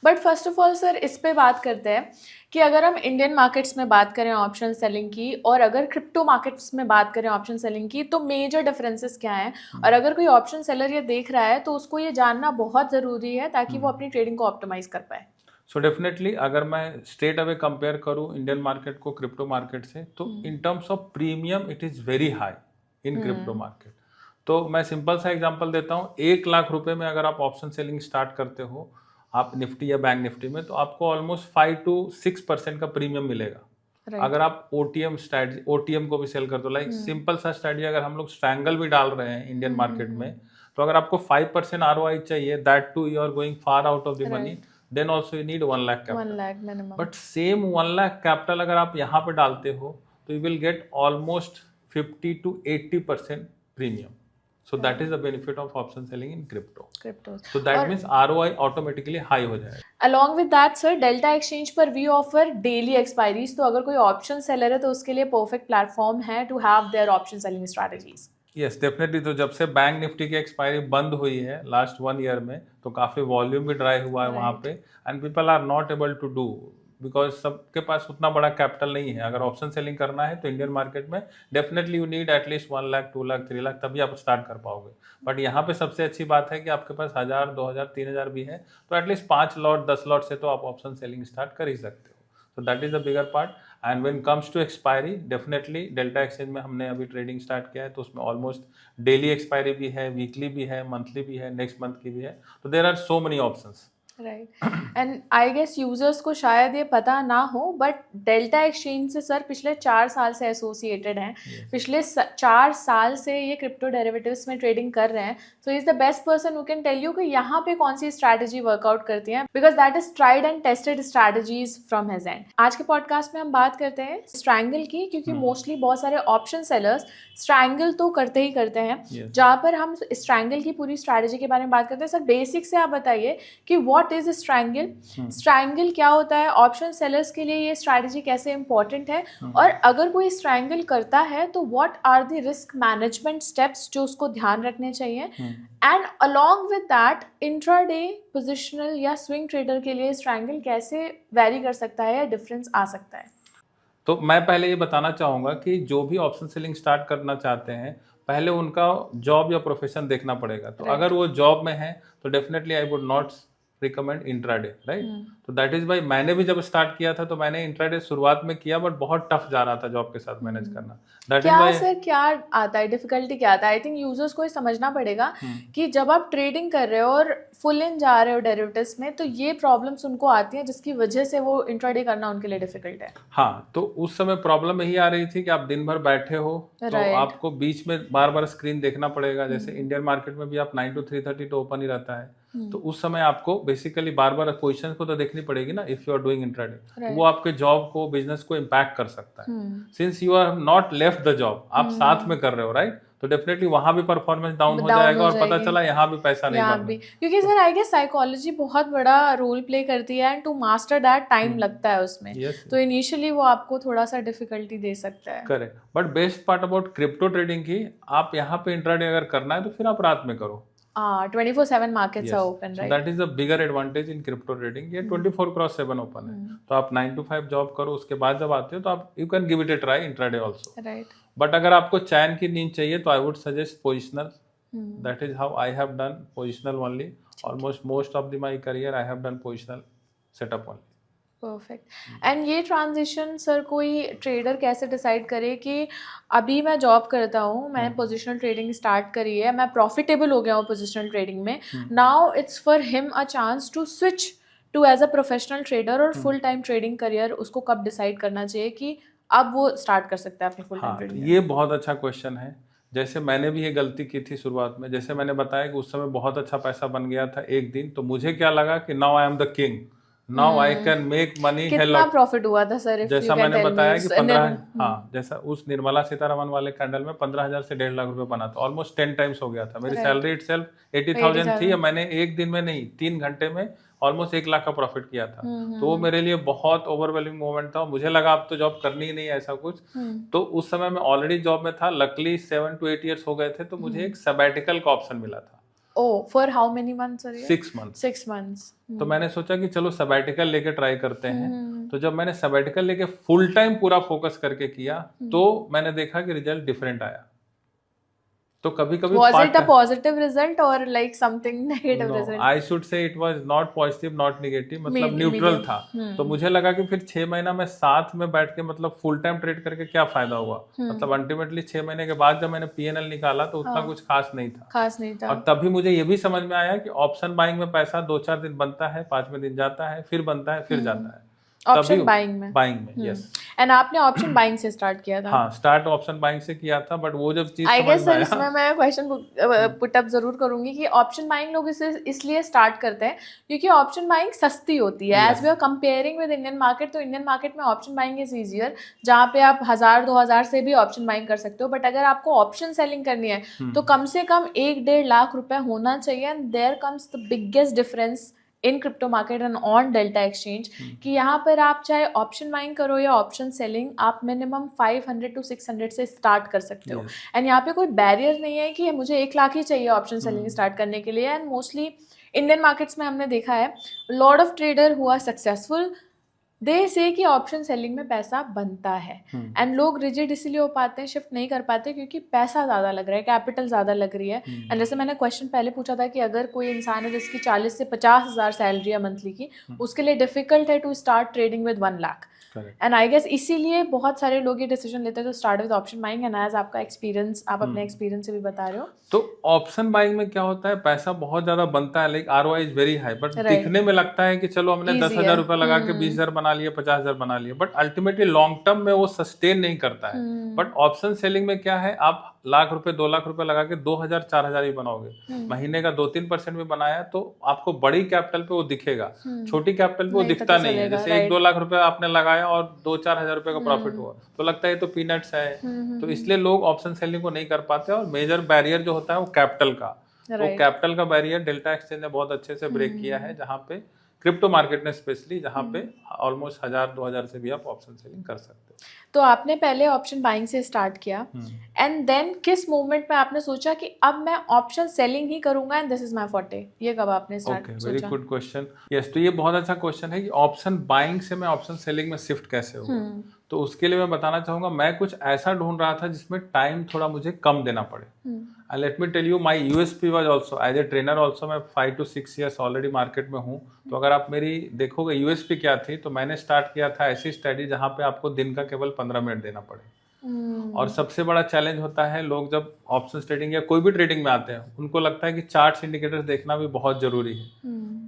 But first of all sir इस पे बात करते हैं कि अगर हम इंडियन मार्केट्स में बात करें ऑप्शन सेलिंग की और अगर क्रिप्टो मार्केट्स में बात करें ऑप्शन सेलिंग की, तो मेजर डिफरेंसेस क्या हैं? और अगर कोई ऑप्शन सेलर ये देख रहा है तो उसको ये जानना बहुत ज़रूरी है ताकि वो अपनी ट्रेडिंग को ऑप्टिमाइज कर पाए। सो डेफिनेटली अगर मैं स्ट्रेट अवे कंपेयर करूँ इंडियन मार्केट को क्रिप्टो मार्केट से, तो इन terms of premium it is very high in crypto market. तो मैं सिंपल सा एग्जांपल देता हूँ, 1 लाख रुपए में अगर आप ऑप्शन सेलिंग स्टार्ट करते हो आप निफ्टी या बैंक निफ्टी में, तो आपको ऑलमोस्ट 5 to 6% का प्रीमियम मिलेगा। अगर आप ओटीएम स्ट्रेटजी, ओटीएम को भी सेल कर दो, लाइक सिंपल सा स्ट्रेटजी, अगर हम लोग स्ट्रैंगल भी डाल रहे हैं इंडियन मार्केट में, तो अगर आपको 5% ROI चाहिए, that too you are going far out of the money, then also you need 1 lakh capital. 1 lakh minimum. But same 1 lakh capital अगर आप यहाँ पे डालते हो तो you will get almost 50 to 80% premium. So that is the benefit of option selling in crypto. So that means ROI automatically high हो जाएगा। Along with that sir, Delta Exchange पर we offer daily expiries, तो अगर कोई option seller है तो उसके लिए perfect platform है to have their option selling strategies. Yes, definitely। तो जब से बैंक निफ्टी की एक्सपायरी बंद हुई है लास्ट 1 ईयर में, तो काफी वॉल्यूम भी ड्राई हुआ है वहाँ पे, and people are not able to do, because सबके पास उतना बड़ा कैपिटल नहीं है। अगर ऑप्शन सेलिंग करना है तो इंडियन मार्केट में definitely you need at least 1 lakh 2 lakh 3 lakh, तभी आप स्टार्ट कर पाओगे। बट यहाँ पे सबसे अच्छी बात है कि आपके पास 1000 2000 3000 भी है, तो एटलीस्ट 5 लॉट 10 लॉट से तो आप ऑप्शन सेलिंग स्टार्ट कर ही सकते हो। तो that is the bigger part. And when comes to expiry, definitely Delta Exchange में हमने अभी ट्रेडिंग स्टार्ट किया है, तो उसमें ऑलमोस्ट डेली एक्सपायरी भी है, वीकली भी है, मंथली भी है, नेक्स्ट मंथ की भी है, तो there are so many options. Right, and I guess users को शायद ये पता ना हो, बट डेल्टा एक्सचेंज से सर पिछले 4 साल से एसोसिएटेड हैं। पिछले 4 साल से ये क्रिप्टो डेरिवेटिव्स में ट्रेडिंग कर रहे हैं, so is the best person who can tell you कि यहाँ पे कौन सी स्ट्रैटेजी वर्कआउट करती है, because that is tried and tested strategies from his end. आज के पॉडकास्ट में हम बात करते हैं स्ट्रैंगल की, क्योंकि मोस्टली बहुत सारे ऑप्शन सेलर्स स्ट्रैंगल तो करते ही करते हैं, जहाँ पर हम स्ट्रैंगल की पूरी स्ट्रैटेजी के बारे में बात करते हैं। सर बेसिक से आप बताइए कि व्हाट इज स्ट्रैंगल, स्ट्रैंगल क्या होता है, ऑप्शन सेलर्स के लिए ये स्ट्रैटेजी कैसे इंपॉर्टेंट है, और अगर कोई स्ट्रैंगल करता है तो what are the risk management steps जो उसको ध्यान रखने चाहिए, and along with that intraday positional या स्विंग ट्रेडर के लिए स्ट्रैंगल कैसे वेरी कर सकता है या डिफरेंस आ सकता है। तो मैं पहले ये बताना चाहूँगा कि जो भी ऑप्शन सेलिंग स्टार्ट करना चाहते हैं, पहले उनका जॉब या प्रोफेशन देखना पड़ेगा। तो अगर वो जॉब में है तो definitely I would not recommend intraday, right. तो दैट इज वाई मैंने भी जब स्टार्ट किया था तो मैंने इंट्राडे शुरुआत में किया, बट बहुत टफ जा रहा था जॉब के साथ मैनेज करना। दैट इज वाई सर क्या आता है, डिफिकल्टी क्या आता है? आई थिंक यूजर्स को ये समझना पड़ेगा कि जब आप ट्रेडिंग कर रहे हो और फुल इन जा रहे हो डेरिवेटिव्स में, तो ये प्रॉब्लम्स उनको आती हैं जिसकी वजह से वो इंट्राडे करना उनके लिए डिफिकल्ट है। हाँ, तो उस समय प्रॉब्लम यही आ रही थी कि आप दिन भर बैठे हो, तो आपको बीच में बार बार स्क्रीन देखना पड़ेगा। जैसे इंडियन मार्केट में भी आप 9 to 3:30 तो ओपन ही रहता है, तो उस समय आपको बेसिकली बार बार पोजीशन को तो देखनी पड़ेगी ना, if you are doing intraday. वो आपके जॉब को, बिजनेस को इम्पैक्ट कर सकता है। Since you are not left the job, आप साथ में कर रहे हो, राइट, तो डेफिनेटली वहां भी परफॉर्मेंस डाउन हो जाएगा और पता चला यहाँ भी पैसा नहीं बन रहा। क्योंकि सर आई गेस साइकोलॉजी बहुत बड़ा रोल प्ले करती है, and to master that time लगता है उसमें। तो इनिशियली वो आपको थोड़ा सा डिफिकल्टी दे सकता है। Correct, but best part about crypto trading की, आप यहाँ पे इंट्राडे अगर करना है तो फिर आप रात में करो। 24/7 markets are open, right? That is the bigger advantage in crypto trading। ये 24/7 ओपन है, तो आप 9 to 5 जॉब करो, उसके बाद जब आते हो तो आप you can give it a try intraday also, right. But अगर आपको चैन की नींद चाहिए तो I would suggest positional. That is how I have done positional only. Almost most of my career I have done positional setup only. Perfect. And ये transition sir कोई trader कैसे decide करे कि अभी मैं जॉब करता हूँ, मैंने पोजिशनल ट्रेडिंग स्टार्ट करी है, मैं प्रॉफिटेबल हो गया हूँ पोजिशनल ट्रेडिंग में, now it's for him a chance to switch to as a professional trader और फुल टाइम ट्रेडिंग करियर, उसको कब डिसाइड करना चाहिए कि अब वो स्टार्ट कर सकता है अपनी फुल टाइम ट्रेडिंग? ये बहुत अच्छा क्वेश्चन है। जैसे मैंने भी ये गलती की थी शुरुआत में, जैसे मैंने बताया कि उस समय बहुत अच्छा पैसा बन गया था एक दिन, तो मुझे क्या लगा कि now I am the king, now I can make money. कितना प्रॉफिट हुआ था सर? जैसा मैंने बताया कि 15, हाँ, जैसा उस निर्मला सीतारमन वाले कैंडल में 15,000 से 1.5 लाख रुपए बना था, ऑलमोस्ट 10 टाइम्स हो गया था। मेरी सैलरी इटसेल्फ 80,000 थी, मैंने एक दिन में नहीं 3 घंटे में ऑलमोस्ट 1 लाख का प्रॉफिट किया था। तो वो मेरे लिए बहुत ओवरवेलमिंग मोमेंट था। मुझे लगा अब तो जॉब करनी ही नहीं है ऐसा कुछ। तो उस समय मैं ऑलरेडी जॉब में था, लकली 7 to 8 ईयर्स हो गए थे, तो मुझे एक सबैटिकल का ऑप्शन मिला था। For how many months? 6 months। 6 months। तो मैंने सोचा कि चलो सबैटिकल लेके ट्राई करते हैं। तो जब मैंने सबैटिकल लेके फुल टाइम पूरा फोकस करके किया, तो मैंने देखा कि रिजल्ट डिफरेंट आया। तो कभी-कभी was it a positive result or like something negative result? I should say it was not positive, not negative, मतलब न्यूट्रल था। तो मुझे लगा कि फिर 6 महीना मैं साथ में बैठ के मतलब फुल टाइम ट्रेड करके क्या फायदा हुआ। मतलब अल्टीमेटली 6 महीने के बाद जब मैंने PNL निकाला तो उतना कुछ खास नहीं था। और तभी मुझे ये भी समझ में आया कि ऑप्शन बाइंग में पैसा 2-4 दिन बनता है, 5वें दिन जाता है, फिर बनता है, फिर जाता है। ऑप्शन बाइंग में? बाइंग में, यस। एंड आपने ऑप्शन बाइंग से स्टार्ट किया था? हाँ, स्टार्ट ऑप्शन बाइंग से किया था, बट वो जब चीज आई समझ गेस में सर, आया। इसमें मैं क्वेश्चन पुट अप जरूर करूंगी कि ऑप्शन बाइंग लोग इसे इसलिए स्टार्ट करते हैं क्योंकि ऑप्शन बाइंग सस्ती होती है। As we are comparing with Indian market, तो इंडियन मार्केट में ऑप्शन बाइंग इज ईजियर, जहाँ पे आप 1000-2000 से भी ऑप्शन बाइंग कर सकते हो। बट अगर आपको ऑप्शन सेलिंग करनी है तो कम से कम 1-1.5 लाख रुपए होना चाहिए। And there comes the biggest difference in crypto market and on Delta Exchange कि यहाँ पर आप चाहे ऑप्शन बाइंग करो या ऑप्शन सेलिंग, आप मिनिमम 500 to 600 से स्टार्ट कर सकते हो। एंड यहाँ पे कोई बैरियर नहीं है कि मुझे 1 लाख ही चाहिए ऑप्शन सेलिंग स्टार्ट करने के लिए। एंड मोस्टली इंडियन मार्केट्स में हमने देखा है lot of trader who are successful, they say कि ऑप्शन सेलिंग में पैसा बनता है। एंड लोग रिजिड इसलिए हो पाते हैं, शिफ्ट नहीं कर पाते क्योंकि पैसा ज़्यादा लग रहा है, कैपिटल ज़्यादा लग रही है। एंड जैसे मैंने क्वेश्चन पहले पूछा था कि अगर कोई इंसान है जिसकी 40 से 50 हज़ार सैलरी है मंथली की, उसके लिए डिफिकल्ट है to start trading with 1 lakh. And I guess इसीलिए बहुत सारे लोग ये डिसीजन लेते हैं तो start with option buying. And as आपका एक्सपीरियंस, आप अपने एक्सपीरियंस से भी बता रहे हो, तो ऑप्शन बाइंग में क्या होता है, पैसा बहुत ज्यादा बनता है, like ROI is very high, but दिखने में लगता है कि चलो हमने 10,000 रुपए लगा के 20,000 बना लिए, 50,000 बना लिए, बट अल्टीमेटली लॉन्ग टर्म में वो सस्टेन नहीं करता है। बट ऑप्शन सेलिंग में क्या है, आप लाख रुपए 2 लाख रुपए लगा के 2,000-4,000 ही बनाओगे, महीने का 2-3% भी बनाया तो आपको बड़ी कैपिटल पे वो दिखेगा, छोटी कैपिटल पे वो दिखता नहीं है। जैसे 1-2 लाख रुपए आपने लगाया और 2-4 हजार रुपए का प्रॉफिट हुआ तो लगता है तो पीनट्स है। तो इसलिए लोग ऑप्शन सेलिंग को नहीं कर पाते। और मेजर बैरियर जो होता है वो कैपिटल का, वो कैपिटल का बैरियर डेल्टा एक्सचेंज ने बहुत अच्छे से ब्रेक किया है, जहाँ पे क्रिप्टो मार्केट में स्पेशली, जहाँ पे ऑलमोस्ट 1,000-2,000 से भी आप ऑप्शन सेलिंग कर सकते हो। तो आपने पहले ऑप्शन बाइंग से स्टार्ट किया, एंड देन किस मोमेंट में आपने सोचा कि अब मैं ऑप्शन सेलिंग ही करूंगा and this is my forte? ये कब आपने स्टार्ट सोचा? Very good question. यस, तो ये बहुत अच्छा क्वेश्चन है कि ऑप्शन बाइंग से मैं ऑप्शन सेलिंग में शिफ्ट कैसे हुआ। तो उसके लिए मैं बताना चाहूंगा, मैं कुछ ऐसा ढूंढ रहा था जिसमें टाइम थोड़ा मुझे कम देना पड़े। Let me tell you, my USP was also as a trainer also, मैं 5 to 6 ईयर्स ऑलरेडी मार्केट में हूँ। तो अगर आप मेरी देखोगे यूएसपी क्या थी, तो मैंने स्टार्ट किया था ऐसी स्टडी जहाँ पे आपको दिन का केवल 15 मिनट देना पड़े। और सबसे बड़ा चैलेंज होता है, लोग जब ऑप्शन ट्रेडिंग या कोई भी ट्रेडिंग में आते हैं उनको लगता है कि चार्ट्स इंडिकेटर्स देखना भी बहुत जरूरी है।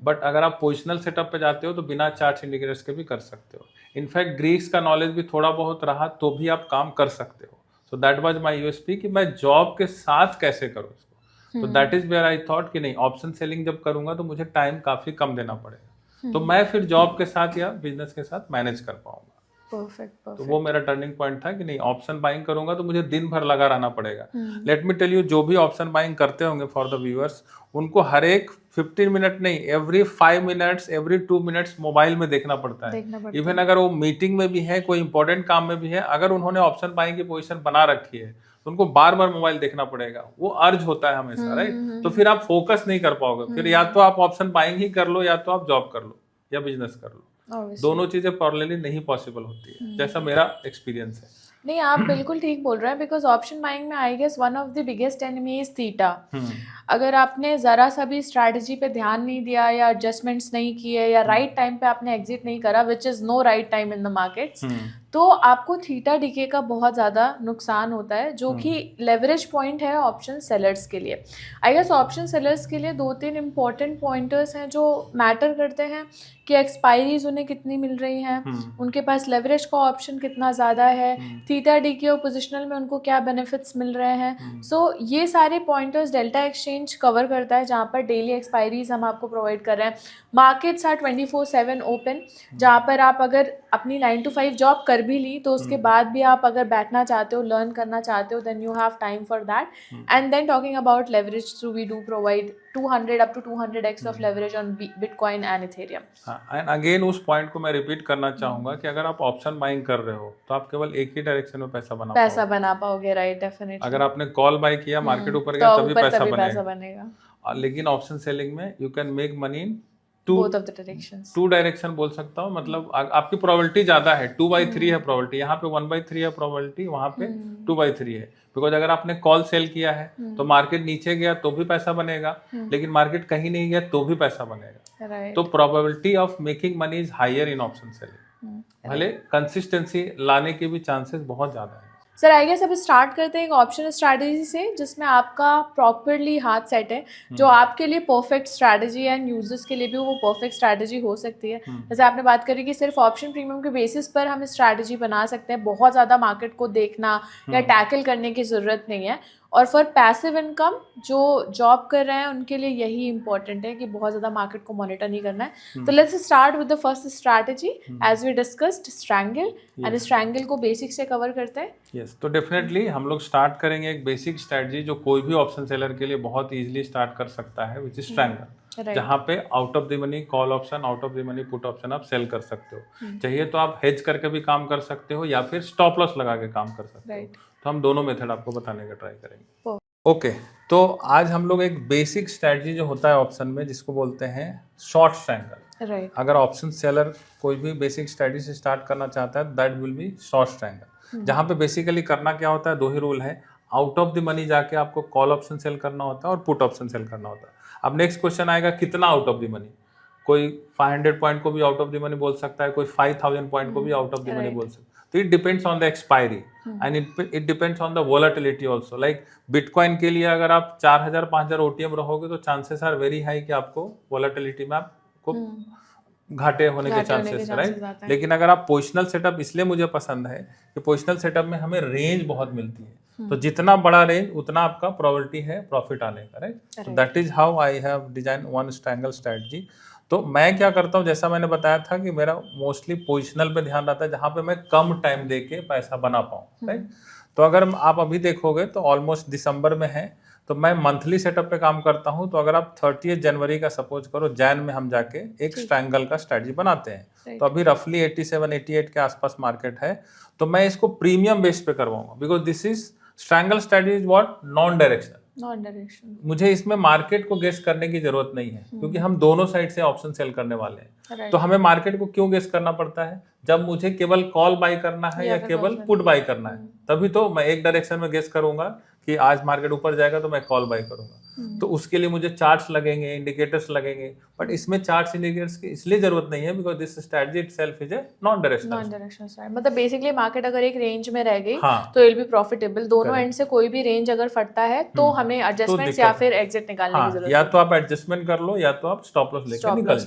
बट अगर आप पोजिशनल सेटअप पे जाते हो तो बिना चार्ट्स इंडिकेटर्स के भी कर सकते हो। इनफैक्ट ग्रीक्स का नॉलेज भी थोड़ा बहुत रहा तो भी आप काम कर सकते हो। So that was my USP कि मैं जॉब के साथ कैसे करूँ इसको। तो that is where I thought कि नहीं, ऑप्शन सेलिंग जब करूंगा तो मुझे टाइम काफी कम देना पड़ेगा, तो मैं फिर जॉब के साथ या बिजनेस के साथ मैनेज कर पाऊंगा। परफेक्ट। तो वो मेरा टर्निंग पॉइंट था कि नहीं, ऑप्शन बाइंग करूंगा तो मुझे दिन भर लगा रहना पड़ेगा। लेट मी टेल यू, जो भी ऑप्शन बाइंग करते होंगे फॉर द व्यूअर्स, उनको हर एक 15 मिनट नहीं, every 5 minutes, every 2 minutes mobile में देखना पड़ता है। इवन अगर वो मीटिंग में भी है, कोई इंपॉर्टेंट काम में भी है, अगर उन्होंने ऑप्शन बाइंग की पोजीशन बना रखी है तो उनको बार बार मोबाइल देखना पड़ेगा। वो अर्ज होता है हमेशा, राइट? तो फिर आप फोकस नहीं कर पाओगे। फिर या तो आप ऑप्शन बाइंग ही कर लो या तो आप जॉब कर लो या बिजनेस कर लो। दोनों चीजें पैरेलली नहीं पॉसिबल होती है, जैसा मेरा एक्सपीरियंस है। नहीं, आप बिल्कुल ठीक बोल रहे हैं, बिकॉज ऑप्शन बाइंग में I guess one of the biggest enemy is theta. अगर आपने जरा सा भी स्ट्रैटेजी पे ध्यान नहीं दिया या एडजस्टमेंट्स नहीं किए या राइट टाइम पे आपने एग्जिट नहीं करा, which is no right time in the markets, तो आपको थीटा डीके का बहुत ज़्यादा नुकसान होता है, जो कि लेवरेज पॉइंट है ऑप्शन सेलर्स के लिए। आई गेस ऑप्शन सेलर्स के लिए 2-3 इंपॉर्टेंट पॉइंटर्स हैं जो मैटर करते हैं कि एक्सपायरीज उन्हें कितनी मिल रही हैं, उनके पास लेवरेज का ऑप्शन कितना ज़्यादा है, थीटा डीके और पोजिशनल में उनको क्या बेनिफिट्स मिल रहे हैं। सो ये सारे पॉइंटर्स डेल्टा एक्सचेंज कवर करता है, जहाँ पर डेली एक्सपायरीज हम आपको प्रोवाइड कर रहे हैं। मार्केट्स आर 24/7 ओपन, जहाँ पर आप अगर अपनी 9 to 5 जॉब कर भी ली तो उसके बाद भी आप अगर बैठना चाहते हो, लर्न करना चाहते हो, then you have time for that. And then talking about leverage, so we do provide 200 up to 200x of leverage on bitcoin and ethereum. And again उस पॉइंट को मैं रिपीट करना चाहूंगा कि अगर आप ऑप्शन बाइंग कर रहे हो तो आप केवल एक ही डायरेक्शन में पैसा बना पाओगे, राइट? डेफिनेटली। अगर आपने कॉल बाय किया, मार्केट ऊपर गया, तभी पैसा बनेगा। लेकिन ऑप्शन सेलिंग में you can make money in both of the directions, 2 direction बोल सकता हूँ। मतलब आपकी प्रोबेबिलिटी ज्यादा है, 2/3 है प्रोबेबिलिटी, यहाँ पे 1/3 है प्रोबेबिलिटी, वहाँ पे 2/3 है। बिकॉज अगर आपने कॉल सेल किया है तो मार्केट नीचे गया तो भी पैसा बनेगा, लेकिन मार्केट कहीं नहीं गया तो भी पैसा बनेगा। तो probability of making money is higher in option selling. भले कंसिस्टेंसी लाने के भी चांसेस बहुत ज्यादा है। सर आई गेस अब स्टार्ट करते हैं एक ऑप्शन स्ट्रैटेजी से जिसमें आपका प्रॉपरली हाथ सेट है, जो आपके लिए परफेक्ट स्ट्रैटेजी एंड यूजर्स के लिए भी वो परफेक्ट स्ट्रैटेजी हो सकती है। जैसे आपने बात करी कि सिर्फ ऑप्शन प्रीमियम के बेसिस पर हम स्ट्रैटेजी बना सकते हैं, बहुत ज़्यादा मार्केट को देखना या टैकल करने की ज़रूरत नहीं है। और फॉर पैसिव इनकम जो जॉब कर रहे हैं उनके लिए यही इंपॉर्टेंट है कि बहुत ज़्यादा मार्केट को मॉनिटर नहीं करना है। तो let's start with the first strategy as we discussed, strangle. And strangle को बेसिक से कवर करते हैं। यस, तो डेफिनेटली हम लोग स्टार्ट करेंगे एक बेसिक स्ट्रैटेजी जो कोई भी ऑप्शन सेलर के लिए बहुत इजीली स्टार्ट कर सकता है, विच इज स्ट्रैंगल, जहाँ पे out of the money call option, out of the money put option आप सेल कर सकते हो। चाहिए तो आप हेज करके भी काम कर सकते हो या फिर स्टॉप लॉस लगा के काम कर सकते हो। तो हम दोनों मेथड आपको बताने का ट्राई करेंगे। ओके, तो आज हम लोग एक बेसिक स्ट्रैटेजी जो होता है ऑप्शन में, जिसको बोलते हैं शॉर्ट स्ट्रैंगल। अगर ऑप्शन सेलर कोई भी बेसिक स्ट्रैटेजी से स्टार्ट करना चाहता है, that will be short strangle, जहाँ पे बेसिकली करना क्या होता है, दो ही रूल है। आउट ऑफ द मनी जाके आपको कॉल ऑप्शन सेल करना होता है और पुट ऑप्शन सेल करना होता है। अब नेक्स्ट क्वेश्चन आएगा, कितना आउट ऑफ द मनी? कोई 500 पॉइंट को भी आउट ऑफ द मनी बोल सकता है, कोई 5000 पॉइंट को भी आउट ऑफ द मनी बोल सकता है। तो it depends on the expiry and it depends on the volatility also. Like bitcoin के लिए अगर आप 4000 5000 ओटीएम रहोगे तो चांसेस आर वेरी हाई कि आपको वोलेटिलिटी में आपको घाटे होने के चांसेस, राइट। लेकिन अगर आप पोजिशनल सेटअप, इसलिए मुझे पसंद है कि पोजिशनल सेटअप में हमें रेंज बहुत मिलती है, तो जितना बड़ा रेंज उतना आपका प्रोबेबिलिटी है प्रॉफिट आने का, right. That is how I have design one strangle strategy. तो मैं क्या करता हूँ, जैसा मैंने बताया था कि मेरा मोस्टली पोजिशनल पे ध्यान रहता है, जहाँ पे मैं कम टाइम दे के पैसा बना पाऊँ, राइट। तो अगर आप अभी देखोगे तो ऑलमोस्ट दिसंबर में है, तो मैं मंथली सेटअप पे काम करता हूँ। तो अगर आप 30 जनवरी का सपोज करो, जैन में हम जाके एक स्ट्रैंगल का स्ट्रैटेजी बनाते हैं, तो अभी रफली 87-88 के आसपास मार्केट है। तो मैं इसको प्रीमियम बेस पे करवाऊंगा, because this is strangle strategy is what, non directional. मुझे इसमें मार्केट को गेस करने की जरूरत नहीं है, क्योंकि हम दोनों साइड से ऑप्शन सेल करने वाले हैं। तो हमें मार्केट को क्यों गेस करना पड़ता है? जब मुझे केवल कॉल बाय करना है या केवल पुट बाय करना है, तभी तो मैं एक डायरेक्शन में गेस करूंगा कि आज मार्केट ऊपर जाएगा तो मैं कॉल बाय करूंगा। तो उसके लिए मुझे चार्ट्स लगेंगे, इंडिकेटर्स लगेंगे, बट इसमें चार्ट्स इंडिकेटर्स की इसलिए जरूरत नहीं है because this strategy itself is a non directional. मतलब बेसिकली मार्केट अगर एक रेंज में रह गई तो इट विल बी प्रॉफिटेबल। दोनों एंड से कोई भी रेंज अगर फटता है तो हमें एडजस्टमेंट्स या फिर एग्जिट निकालने की जरूरत है। या तो आप एडजस्टमेंट कर लो या तो आप स्टॉप लॉस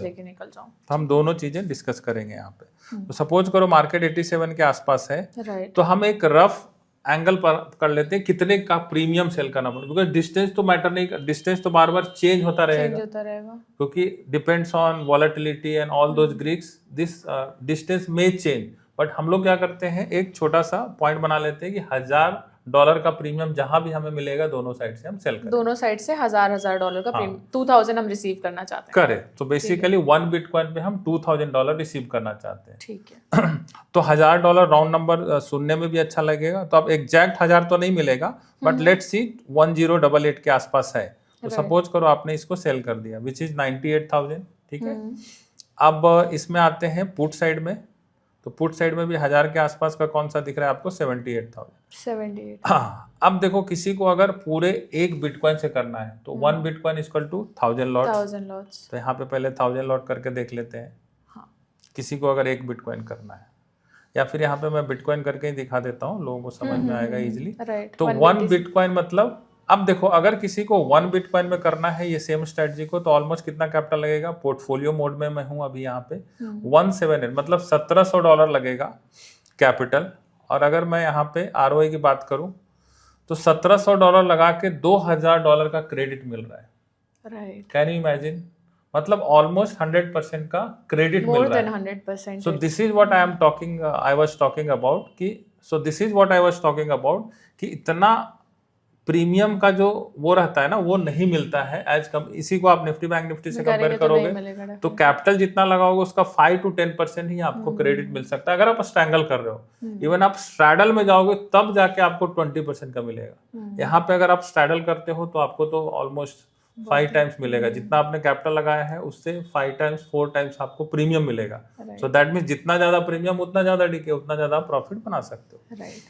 लेके निकल जाओ। हम दोनों चीजें डिस्कस करेंगे यहाँ पे। तो सपोज करो मार्केट 87 के आसपास है, तो हम एक रफ एंगल पर कर लेते हैं कितने का प्रीमियम सेल करना पड़ेगा, बिकॉज डिस्टेंस तो मैटर नहीं, डिस्टेंस तो बार बार चेंज होता रहेगा क्योंकि depends on volatility and all those Greeks, this distance में चेंज। बट हम लोग क्या करते हैं, एक छोटा सा पॉइंट बना लेते हैं कि $1000 का प्रीमियम जहां भी हमें मिलेगा दोनों साइड से हम सेल करें। दोनों साइड से $1000 का प्रीमियम 2000 हम रिसीव करना चाहते हैं। करें तो बेसिकली 1 बिटकॉइन पे हम $2000 रिसीव करना चाहते हैं। ठीक है। तो $1000 राउंड नंबर सुनने में भी अच्छा लगेगा। तो अब एग्जैक्ट 1000 तो नहीं मिलेगा, बट लेट्स सी 1088 के आसपास है। तो सपोज करो आपने इसको सेल कर दिया, विच इज 98,000, ठीक है। अब इसमें आते हैं पुट साइड में। तो पुट साइड में भी 1000 के आसपास का कौन सा दिख रहा है आपको? 78,000। हाँ, अब देखो किसी को अगर पूरे एक बिटकॉइन से करना है तो 1 बिटकॉइन इक्वल टू 1000 लॉट्स। तो यहाँ पे पहले 1000 लॉट करके देख लेते हैं। हाँ। किसी को अगर एक बिटकॉइन करना है, या फिर यहाँ पे मैं बिटकॉइन करके ही दिखा देता हूँ, लोगों को समझ में आएगा इजिली। तो 1 बिटकॉइन मतलब, अब देखो अगर किसी को 1 बिटकॉइन में करना है ये सेम स्ट्रेटजी को, तो ऑलमोस्ट कितना कैपिटल लगेगा? पोर्टफोलियो मोड में मैं हूं अभी यहाँ पे 178, मतलब $1700 लगेगा कैपिटल। और अगर मैं यहाँ पे ROI की बात करूं तो $1700 लगा के $2000 का क्रेडिट मिल रहा है, राइट। Can you imagine? मतलब ऑलमोस्ट 100% का क्रेडिट मिल रहा है। 100%। So this is what I was talking about कि इतना प्रीमियम का जो वो रहता है ना, वो नहीं मिलता है एज कम। इसी को आप निफ्टी बैंक निफ्टी से कंपेयर करोगे तो कैपिटल जितना लगाओगे उसका 5 to 10% ही आपको क्रेडिट मिल सकता है अगर आप स्ट्रैंगल कर रहे हो। इवन आप स्ट्रैडल में जाओगे तब जाके आपको 20% का मिलेगा। यहाँ पे अगर आप स्ट्रैडल करते हो तो आपको तो ऑलमोस्ट 5 टाइम्स मिलेगा। जितना आपने कैपिटल लगाया है उससे 5 टाइम्स 4 टाइम्स आपको प्रीमियम मिलेगा। सो दैट मीन्स जितना ज्यादा प्रीमियम उतना ज्यादा डीके, उतना ज्यादा प्रॉफिट बना सकते हो। राइट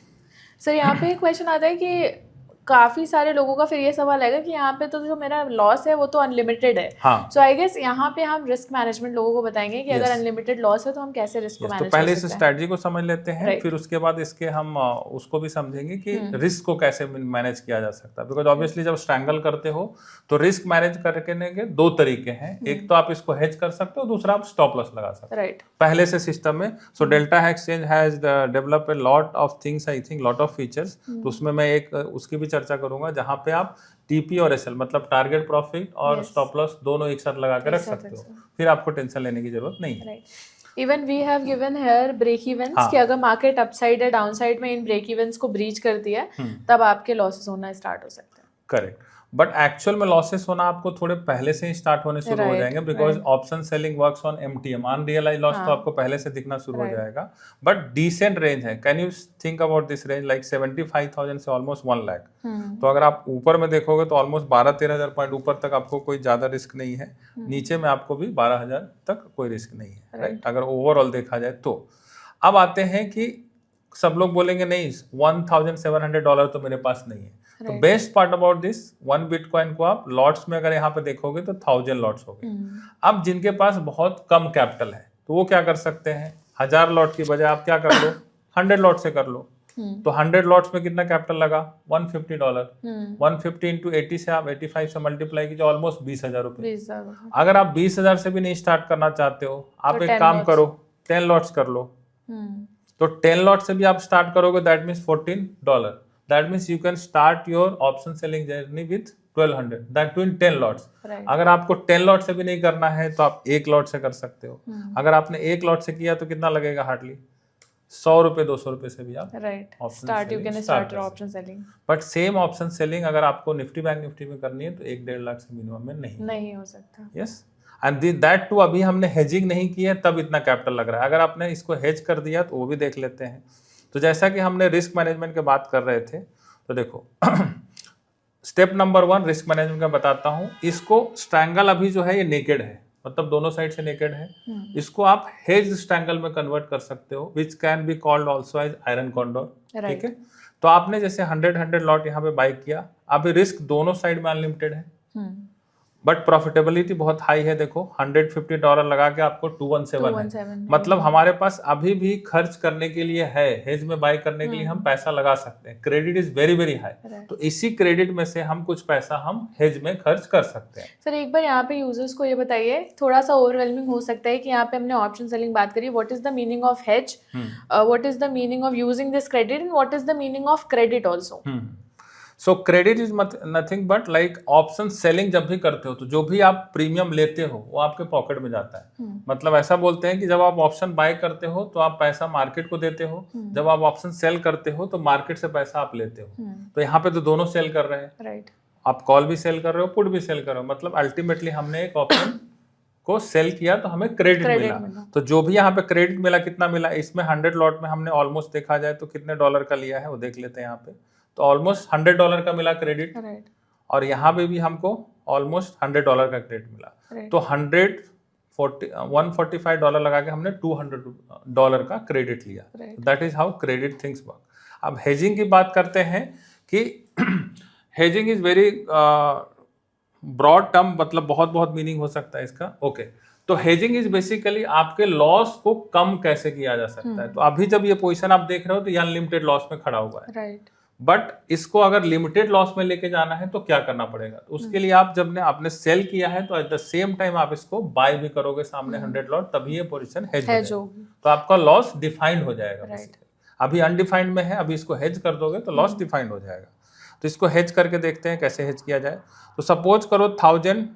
सर, यहाँ पे एक क्वेश्चन आता है कि काफी सारे लोगों का फिर ये सवाल आएगा कि यहाँ पे तो जो मेरा लॉस है वो तो अनलिमिटेड है। हाँ, सो आई गेस यहाँ पे हम रिस्क मैनेजमेंट लोगों को बताएंगे कि अगर Yes. अनलिमिटेड लॉस है तो हम कैसे रिस्क को तो मैनेज पहले कर इस सकते हैं। स्ट्रैटेजी को समझ लेते हैं, Right. फिर उसके बाद इसके हम उसको भी समझेंगे कि रिस्क को कैसे मैनेज किया जा सकता है। बिकॉज ऑब्वियसली जब स्ट्रैंगल करते हो तो रिस्क मैनेज करने के दो तरीके हैं, एक तो आप इसको हेज कर सकते हो, दूसरा आप स्टॉप लॉस लगा सकते हो राइट। पहले से सिस्टम में। So delta exchange has develop a lot of things, I think lot of features. तो उसमें मैं एक उसकी भी चर्चा करूंगा जहां पे आप टीपी और एसएल मतलब टारगेट प्रॉफिट और स्टॉप लॉस दोनों एक साथ लगा के रख सकते हो, फिर आपको टेंशन लेने की जरूरत नहीं है। Even we have given here break events कि अगर मार्केट अपसाइड या डाउनसाइड में इन ब्रेक इवेंट्स को ब्रीच करती है तब आपके लॉसेस होना स्टार्ट हो सकते हैं। करेक्ट, बट एक्चुअल में लॉसेस होना आपको थोड़े पहले से ही स्टार्ट होने शुरू हो जाएंगे, because option selling works on MTM, unrealised loss तो आपको पहले से दिखना शुरू हो जाएगा। बट डिसेंट रेंज है, can you think about this range like 75,000 से ऑलमोस्ट 1 लाख। तो अगर आप ऊपर में देखोगे तो ऑलमोस्ट 12-13 पॉइंट ऊपर तक आपको कोई ज्यादा रिस्क नहीं है, नीचे में आपको भी 12,000 तक कोई रिस्क नहीं है, राइट, अगर ओवरऑल देखा जाए तो। अब आते हैं कि सब लोग बोलेंगे नहीं $1,700 तो मेरे पास नहीं है। तो best part about this, 1 bitcoin को आप लॉट्स में अगर यहाँ पे देखोगे तो 1000 लॉट्स हो गए। अब जिनके पास बहुत कम कैपिटल है तो वो क्या कर सकते हैं, 1000 लॉट की बजाय आप क्या कर लो 100 लॉट से कर लो। तो 100 लॉट्स में कितना कैपिटल लगा, $150। 150 इंटू 80 से आप 85 से मल्टीप्लाई कीजिए, ऑलमोस्ट 20,000 रुपए। अगर आप 20,000 से भी नहीं स्टार्ट करना चाहते हो, आप एक काम करो 10 लॉट्स कर लो। तो 10 लॉट से भी आप स्टार्ट करोगे, that means $14। That means you can start your option selling journey with 1200, that means 10 lots. अगर आपको 10 लॉट से भी नहीं करना है तो आप 1 लॉट से कर सकते हो। अगर आपने 1 लॉट से किया तो कितना लगेगा, हार्डली 100 रुपए 200 रुपए से भी आप option selling. But same option selling अगर आपको निफ्टी बैंक निफ्टी में करनी है तो 1-1.5 लाख से मिनिमम में नहीं हो सकता। यस, एंड दैट टू अभी हमने हेजिंग नहीं की है तब इतना कैपिटल लग रहा है। अगर आपने इसको हेज कर दिया तो वो भी देख लेते हैं। तो जैसा कि हमने रिस्क मैनेजमेंट की बात कर रहे थे, तो देखो स्टेप नंबर 1 रिस्क मैनेजमेंट का बताता हूं। इसको स्ट्रैंगल अभी जो है ये नेकेड है, मतलब दोनों साइड से नेकेड है। इसको आप हेज स्ट्रैंगल में कन्वर्ट कर सकते हो, which can be called also as iron condor. ठीक है, तो आपने जैसे 100 लॉट यहाँ पे बाई किया, अभी रिस्क दोनों साइड में अनलिमिटेड है बट प्रॉफिटेबिलिटी बहुत हाई है। देखो $150 लगा के आपको 217 है, मतलब हमारे पास अभी भी खर्च करने के लिए है, हेज में बाय करने के लिए हम पैसा लगा सकते हैं। Credit is very very high, तो इसी क्रेडिट में से हम कुछ पैसा हम हेज में खर्च कर सकते हैं। सर एक बार यहाँ पे यूजर्स को ये बताइए, थोड़ा सा ओवरवेलमिंग हो सकता है कि यहाँ पे हमने ऑप्शन सेलिंग बात करी, what is the meaning of hedge, what is the meaning of using this credit and what is the meaning of credit also. So credit is nothing but like option selling जब भी करते हो तो जो भी आप प्रीमियम लेते हो वो आपके पॉकेट में जाता है। मतलब ऐसा बोलते हैं कि जब आप ऑप्शन बाय करते हो तो आप पैसा मार्केट को देते हो, जब आप ऑप्शन सेल करते हो तो मार्केट से पैसा आप लेते हो। तो यहाँ पे तो दोनों सेल कर रहे हैं, राइट, आप कॉल भी सेल कर रहे हो, पुट भी सेल कर रहे हो। मतलब अल्टीमेटली हमने एक ऑप्शन को सेल किया तो हमें क्रेडिट मिला। तो जो भी यहाँ पे क्रेडिट मिला, कितना मिला, इसमें 100 लॉट में हमने ऑलमोस्ट देखा जाए तो कितने डॉलर का लिया है वो देख लेते हैं यहाँ पे। तो ऑलमोस्ट $100 का मिला क्रेडिट, और यहाँ पे भी हमको ऑलमोस्ट $100 का क्रेडिट मिला। तो $145 लगा के हमने $200 का क्रेडिट लिया। That is how credit things work. अब हेजिंग की बात करते हैं कि hedging is very broad term, मतलब बहुत बहुत मीनिंग हो सकता है इसका। ओके, तो हेजिंग इज बेसिकली आपके लॉस को कम कैसे किया जा सकता है। तो अभी जब ये पोजीशन आप देख रहे हो तो ये अनलिमिटेड लॉस में खड़ा हुआ है, राइट। बट इसको अगर लिमिटेड लॉस में लेके जाना है तो क्या करना पड़ेगा, तो उसके लिए आप जब ने आपने सेल किया है तो एट द सेम टाइम आप इसको बाय भी करोगे सामने 100 लॉट, तभी ये पोजीशन हेज होगी, तो आपका लॉस डिफाइंड हो जाएगा। अभी अनडिफाइंड में है, अभी इसको हेज कर दोगे तो लॉस डिफाइंड हो जाएगा। तो इसको हेज करके देखते हैं कैसे हेज किया जाए। तो सपोज करो 1000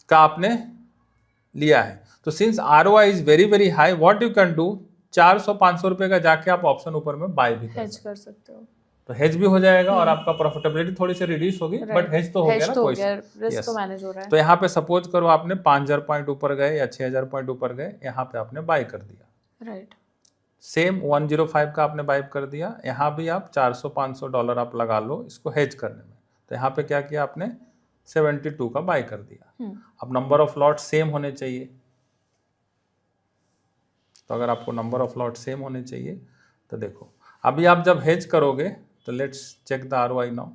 का आपने लिया है, तो since ROI is very very high, what you can do, 400-500 रुपए का जाके आप ऑप्शन ऊपर में बाय भी कर सकते हो। तो हेज भी हो जाएगा और आपका प्रॉफिटेबिलिटी थोड़ी सी रिड्यूस होगी, बट हेज तो हो गया ना, कोई रिस्क तो मैनेज हो रहा है। तो यहाँ पे सपोज करो आपने 5000 पॉइंट ऊपर गए या 6000 पॉइंट ऊपर गए, यहाँ पे आपने बाय कर दिया, राइट। सेम 105 का आपने बाय कर दिया, यहाँ भी आप $400-500 आप लगा लो इसको हेज करने में। तो यहाँ पे क्या किया आपने 72 का बाय कर दिया। अब नंबर ऑफ लॉट सेम होने चाहिए, तो अगर आपको नंबर ऑफ लॉट सेम होने चाहिए तो देखो अभी आप जब हेज करोगे तो let's check the ROI now.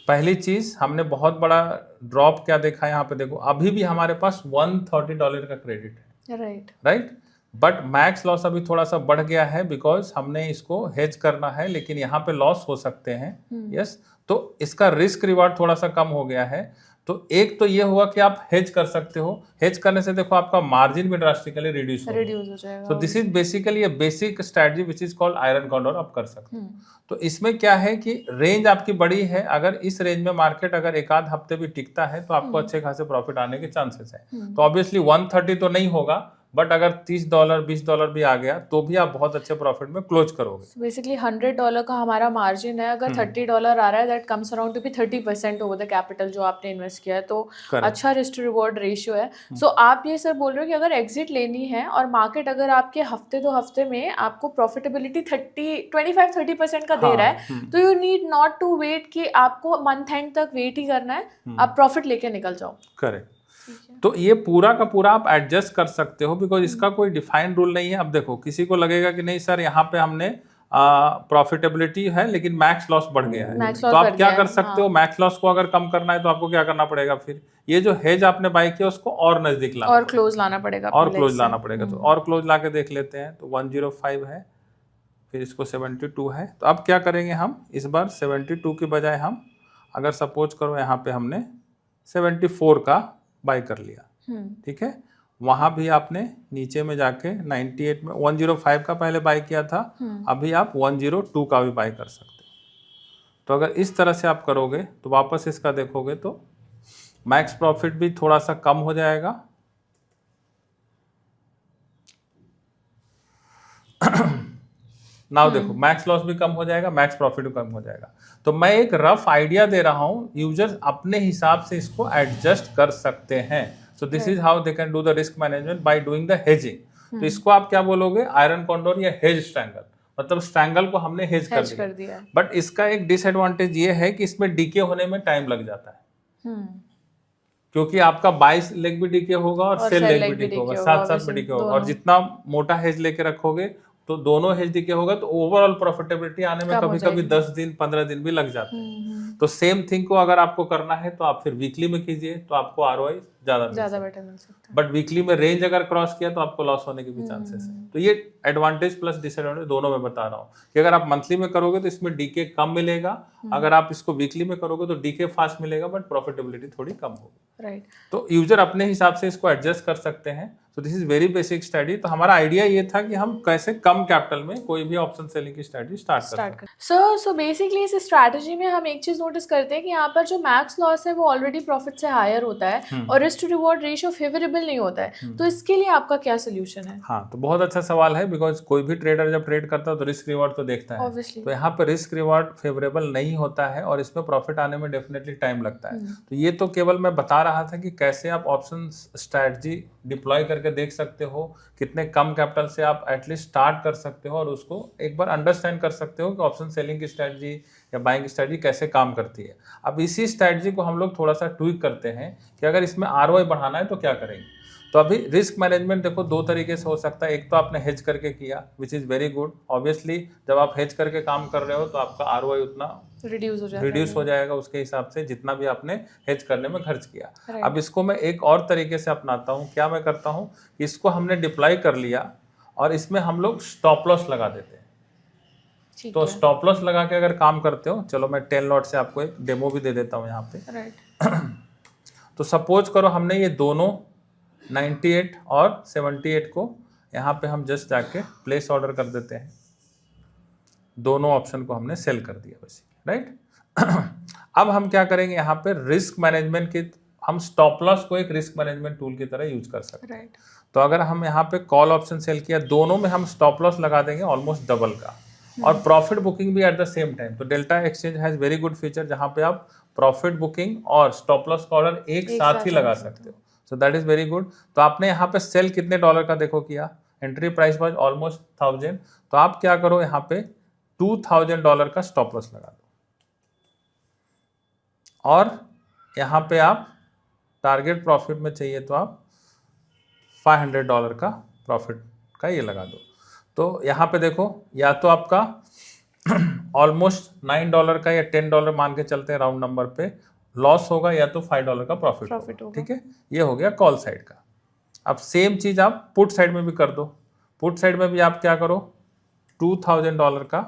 पहली चीज हमने बहुत बड़ा ड्रॉप क्या देखा है यहाँ पे, देखो अभी भी हमारे पास $130 का क्रेडिट है, राइट। बट मैक्स लॉस अभी थोड़ा सा बढ़ गया है बिकॉज हमने इसको हेज करना है, लेकिन यहाँ पे लॉस हो सकते हैं, यस। तो इसका रिस्क रिवार्ड थोड़ा सा कम हो गया है। तो एक तो ये हुआ कि आप हेज कर सकते हो, हेज करने से देखो आपका मार्जिन भी ड्रास्टिकली रिड्यूस हो जाएगा। तो this is basically A basic strategy which is called iron condor, आप कर सकते हो। तो इसमें क्या है कि रेंज आपकी बड़ी है, अगर इस रेंज में मार्केट अगर एक आध हफ्ते भी टिकता है तो आपको अच्छे खासे प्रॉफिट आने के चांसेस है। तो ऑब्वियसली 130 तो नहीं होगा, बट अगर $30 $20 भी आ गया तो भी आप बहुत अच्छे प्रॉफिट में क्लोज करोगे। बेसिकली $100 का हमारा मार्जिन है, अगर $30 आ रहा है that comes around to be 30% over the capital जो आपने इन्वेस्ट किया है, तो अच्छा रिस्क टू रिवॉर्ड रेशियो है। सो आप ये सर बोल रहे हो कि अगर एग्जिट लेनी है और मार्केट अगर आपके हफ्ते 2 हफ्ते में आपको प्रॉफिटेबिलिटी 25-30% का दे रहा है, तो you need not to wait कि आपको मंथ एंड तक वेट ही करना है, आप प्रॉफिट लेके निकल जाओ। करेक्ट। तो ये पूरा का पूरा आप एडजस्ट कर सकते हो बिकॉज इसका कोई डिफाइंड रूल नहीं है। अब देखो किसी को लगेगा कि नहीं सर यहाँ पे हमने प्रॉफिटेबिलिटी है लेकिन मैक्स लॉस बढ़ गया है, तो आप क्या कर सकते हो, मैक्स लॉस को अगर कम करना है तो आपको क्या करना पड़ेगा, फिर ये जो हेज आपने बाई किया उसको और नजदीक लाना और क्लोज लाना पड़ेगा, और क्लोज लाना पड़ेगा। तो और क्लोज ला के देख लेते हैं। तो 105 है, फिर इसको 72 है। तो अब क्या करेंगे हम, इस बार 72 की बजाय हम अगर सपोज करो यहाँ पे हमने 74 का बाई कर लिया, ठीक है। वहां भी आपने नीचे में जाके 98 में 105 का पहले बाई किया था, अभी आप 102 का भी बाई कर सकते हो। तो अगर इस तरह से आप करोगे तो वापस इसका देखोगे तो मैक्स प्रॉफिट भी थोड़ा सा कम हो जाएगा। नाउ देखो मैक्स लॉस भी कम हो जाएगा, मैक्स प्रॉफिट भी कम हो जाएगा। तो मैं एक रफ आइडिया दे रहा हूं, यूजर्स अपने हिसाब से इसको एडजस्ट कर सकते हैं। So this is how they can do the risk management by doing the hedging. तो इसको आप क्या बोलोगे, आयरन कॉन्डोर या हेज स्ट्रैंगल, मतलब स्ट्रैंगल को हमने हेज कर दिया। बट इसका एक डिसएडवांटेज ये है कि इसमें डीके होने में टाइम लग जाता है, क्योंकि आपका बाई लेग भी डीके होगा और सेल लेग भी डीके होगा, साथ साथ में डीके होगा। और जितना मोटा हेज लेके रखोगे तो दोनों हेज डीके होगा, तो ओवरऑल प्रॉफिटेबिलिटी आने में कभी कभी 10 दिन 15 दिन भी लग जाते हैं। तो सेम थिंग को अगर आपको करना है तो आप फिर वीकली में कीजिए, तो आपको आरओआई ज्यादा बेटर मिल सकता है। बट वीकली में रेंज अगर क्रॉस किया तो आपको लॉस होने के भी चांसेस है। तो ये एडवांटेज प्लस डिसएडवांटेज दोनों में बता रहा हूँ कि अगर आप मंथली में करोगे तो इसमें डीके कम मिलेगा, अगर आप इसको वीकली में करोगे तो डीके फास्ट मिलेगा बट प्रॉफिटेबिलिटी थोड़ी कम होगी, राइट। तो यूजर अपने हिसाब से इसको एडजस्ट कर सकते हैं। तो this is very basic strategy. तो हमारा आइडिया ये था कि हम कैसे कम कैपिटल में कोई भी ऑप्शन सेलिंग की स्ट्रेटजी स्टार्ट कर। सो बेसिकली इस स्ट्रेटजी में हम एक चीज नोटिस करते हैं कि यहाँ पर जो मैक्स लॉस है वो ऑलरेडी प्रॉफिट से हायर होता है और risk to reward ratio favourable नहीं होता है। तो इसके लिए आपका क्या सोल्यूशन है? हाँ, तो बहुत अच्छा सवाल है बिकॉज कोई भी ट्रेडर जब ट्रेड करता है तो रिस्क रिवॉर्ड तो देखता है। Obviously. तो यहाँ पर रिस्क रिवॉर्ड फेवरेबल नहीं होता है और इसमें प्रॉफिट आने में डेफिनेटली टाइम लगता है। तो ये तो केवल मैं बता रहा था कि कैसे आप ऑप्शन स्ट्रेटजी डिप्लॉय करके देख सकते हो, कितने कम कैपिटल से आप एटलीस्ट स्टार्ट कर सकते हो और उसको एक बार अंडरस्टैंड कर सकते हो कि ऑप्शन सेलिंग की स्ट्रेटजी या बाइंग स्ट्रेटजी कैसे काम करती है। अब इसी स्ट्रेटजी को हम लोग थोड़ा सा ट्विक करते हैं कि अगर इसमें आरओआई बढ़ाना है तो क्या करेंगे। तो अभी रिस्क मैनेजमेंट देखो दो तरीके से हो सकता है। एक तो आपने हेज करके किया which is very good. Obviously जब आप हेज करके काम कर रहे हो तो आपका आरओआई उतना रिड्यूस हो जाएगा उसके हिसाब से जितना भी आपने हेज करने में खर्च किया। अब इसको मैं एक और तरीके से अपनाता हूँ। क्या मैं करता हूँ, इसको हमने डिप्लॉय कर लिया और इसमें हम लोग स्टॉप लॉस लगा देते हैं। तो स्टॉप लॉस लगा के अगर काम करते हो, चलो मैं 10 लॉट से आपको एक डेमो भी दे देता हूँ यहाँ पे। तो सपोज करो हमने ये दोनों 98 और 78 को यहाँ पे हम जस्ट जाके प्लेस ऑर्डर कर देते हैं। दोनों ऑप्शन को हमने सेल कर दिया वैसे, राइट। अब हम क्या करेंगे, यहाँ पे रिस्क मैनेजमेंट की हम स्टॉप लॉस को एक रिस्क मैनेजमेंट टूल की तरह यूज कर सकते हैं। तो अगर हम यहाँ पे कॉल ऑप्शन सेल किया, दोनों में हम स्टॉप लॉस लगा देंगे ऑलमोस्ट डबल का और प्रॉफिट बुकिंग भी एट द सेम टाइम। तो delta exchange has very good feature जहाँ पे आप प्रॉफिट बुकिंग और स्टॉप लॉस का ऑर्डर एक साथ ही लगा सकते हो। So that is very good. तो आपने यहाँ पे सेल कितने डॉलर का देखो किया, एंट्री प्राइस वाज ऑलमोस्ट 1000। तो आप क्या करो, यहाँ पे $2000 का स्टॉप लॉस लगा दो और यहाँ पे आप टारगेट प्रॉफिट में चाहिए तो आप $500 का प्रॉफिट का ये लगा दो। तो यहाँ पे देखो, या तो आपका ऑलमोस्ट $9 का या $10 मान के चलते हैं राउंड नंबर पे लॉस होगा, या तो $5 का प्रॉफिट होगा। ठीक है, ये हो गया कॉल साइड का। अब सेम चीज आप पुट साइड में भी कर दो। पुट साइड में भी आप क्या करो, $2000 का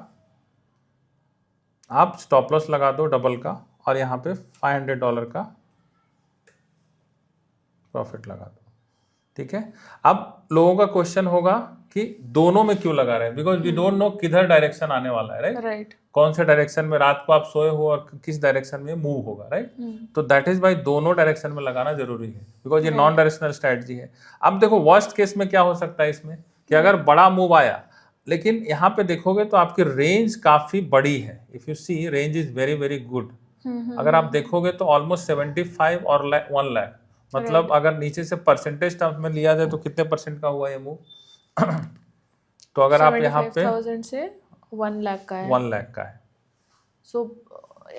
आप स्टॉप लॉस लगा दो डबल का, और यहाँ पे $500 का प्रॉफिट लगा दो। ठीक है, अब लोगों का क्वेश्चन होगा कि दोनों में क्यों लगा रहे हैं, बिकॉज वी डोंट नो किधर डायरेक्शन आने वाला है, राइट? कौन से डायरेक्शन में रात को आप सोए हो और किस डायरेक्शन में मूव होगा, राइट? तो दैट इज वाई दोनों डायरेक्शन में लगाना जरूरी है, बिकॉज ये नॉन डायरेक्शनल स्ट्रेटजी है। अब देखो वर्स्ट केस में क्या हो सकता है इसमें, कि अगर बड़ा मूव आया, लेकिन यहाँ पे देखोगे तो आपकी रेंज काफी बड़ी है। If you see, range is very very good. अगर आप देखोगे तो ऑलमोस्ट 75 और 1 लाख, मतलब अगर नीचे से परसेंटेज टर्म्स में लिया जाए तो कितने परसेंट का हुआ ये मूव? तो अगर आप यहाँ पे 75,000 से 1 लाख का है, 1 लाख का है, सो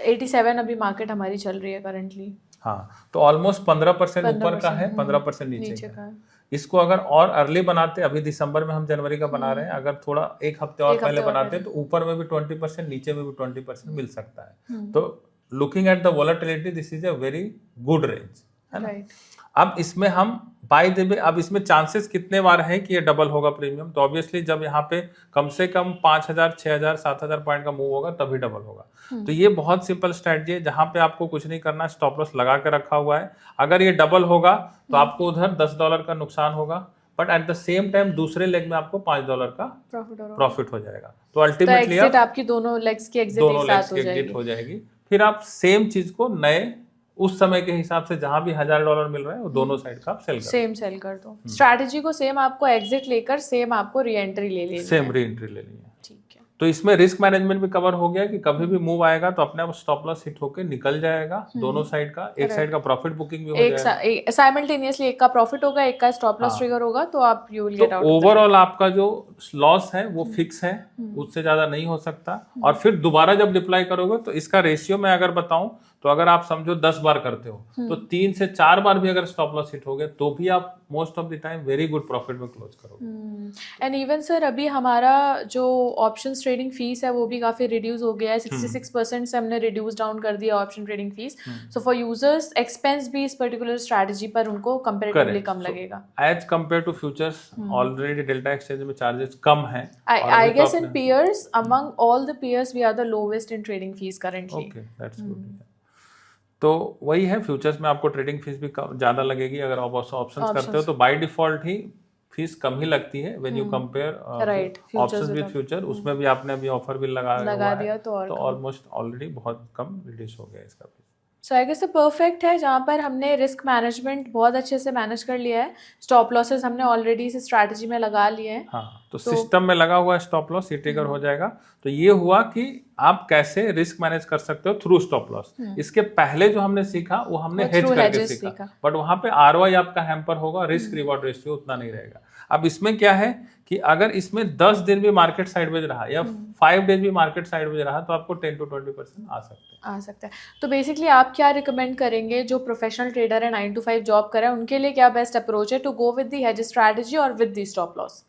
87 अभी मार्केट हमारी चल रही है करंटली। हाँ, तो ऑलमोस्ट 15% ऊपर का है, 15% नीचे का है। इसको अगर और अर्ली बनाते, अभी दिसंबर में हम जनवरी का बना रहे हैं, अगर थोड़ा एक हफ्ते और पहले बनाते तो ऊपर में भी 20%, नीचे में भी 20% मिल सकता है। तो looking at the volatility, this is a very good range, है ना? अब इसमें हम बाय द वे, अब इसमें चांसेस कितने बार है कि ये डबल होगा प्रीमियम? तो ऑब्वियसली जब यहाँ पे कम से कम 5000, 6000, 7000 पॉइंट का मूव होगा तभी डबल होगा। तो ये बहुत सिंपल स्ट्रेटजी है, जहां पे आपको कुछ नहीं करना, स्टॉप लॉस लगा के रखा हुआ है। अगर ये डबल होगा तो आपको उधर $10 का नुकसान होगा, but at the same time दूसरे लेग में आपको $5 का प्रॉफिट हो जाएगा। तो अल्टीमेटली आपकी दोनों लेग्स की एग्जिट हो जाएगी। फिर आप सेम चीज को नए उस समय के हिसाब से जहां भी $1000 मिल रहा है वो दोनों साइड का आप सेल कर दो। स्ट्रैटेजी को सेम आपको एग्जिट लेकर सेम आपको री एंट्री ले लेनी है। सेम री एंट्री ले लेनी है। तो इसमें रिस्क मैनेजमेंट भी कवर हो गया कि कभी भी मूव आएगा तो अपने आप स्टॉप लॉस हिट होके निकल जाएगा दोनों साइड का। एक साइड का प्रॉफिट बुकिंग भी हो जाएगा, साइमल्टेनियसली एक का प्रॉफिट होगा, एक का स्टॉप लॉस ट्रिगर होगा, तो आप you will get out. Overall आपका जो लॉस है वो फिक्स है, उससे ज्यादा नहीं हो सकता। और फिर दोबारा जब डिप्लॉय करोगे तो इसका रेशियो मैं अगर बताऊं तो अगर आप समझो 10 बार करते हो तो 3 से 4 बार भी अगर स्टॉप लॉस हिट हो गए तो भी आप most of the time very good profit में क्लोज करोगे। एंड इवन सर अभी हमारा जो ऑप्शंस ट्रेडिंग फीस है वो भी काफी रिड्यूस हो गया है, 66% से हमने रिड्यूस डाउन कर दिया option trading fees. So for users expense भी इस पर्टिकुलर स्ट्रैटेजी पर उनको कंपैरेटिवली कम लगेगा as compare to futures. Already Delta Exchange में चार्जेस कम हैं। I guess in peers, among all the peers we are the lowest in trading fees currently. Okay, that's good. तो वही है, फ्यूचर्स में आपको ट्रेडिंग फीस भी ज्यादा लगेगी अगर आप ऑप्शंस करते हो तो बाय डिफॉल्ट ही फीस कम ही लगती है when you compare options with future. उसमें भी आपने अभी ऑफर भी लगा दिया तो ऑलमोस्ट ऑलरेडी बहुत कम रिड्यूस हो गया इसका। सो आई गेस परफेक्ट है जहाँ पर हमने रिस्क मैनेजमेंट बहुत अच्छे से मैनेज कर लिया है, स्टॉप लॉसेस हमने ऑलरेडी इस स्ट्रैटेजी में लगा लिए हैं। हाँ, तो सिस्टम में लगा हुआ है स्टॉप लॉस, ये ट्रिगर हो जाएगा। तो ये हुआ कि आप कैसे रिस्क मैनेज कर सकते हो थ्रू स्टॉप लॉस। इसके पहले जो हमने सीखा वो हमने हेज करके सीखा, बट वहां पे आरओआई आपका हैम्पर होगा, रिस्क रिवॉर्ड रेशियो उतना नहीं रहेगा। अब इसमें क्या है कि अगर इसमें 10 दिन भी मार्केट साइडवेज रहा या 5 डेज भी मार्केट साइडवेज रहा तो आपको 10 to 20% आ सकता है। तो बेसिकली आप क्या रिकमेंड करेंगे जो प्रोफेशनल ट्रेडर है, 9 to 5 जॉब कर रहे हैं, उनके लिए क्या बेस्ट अप्रोच है to go with the hedge strategy और विद द स्टॉप लॉस?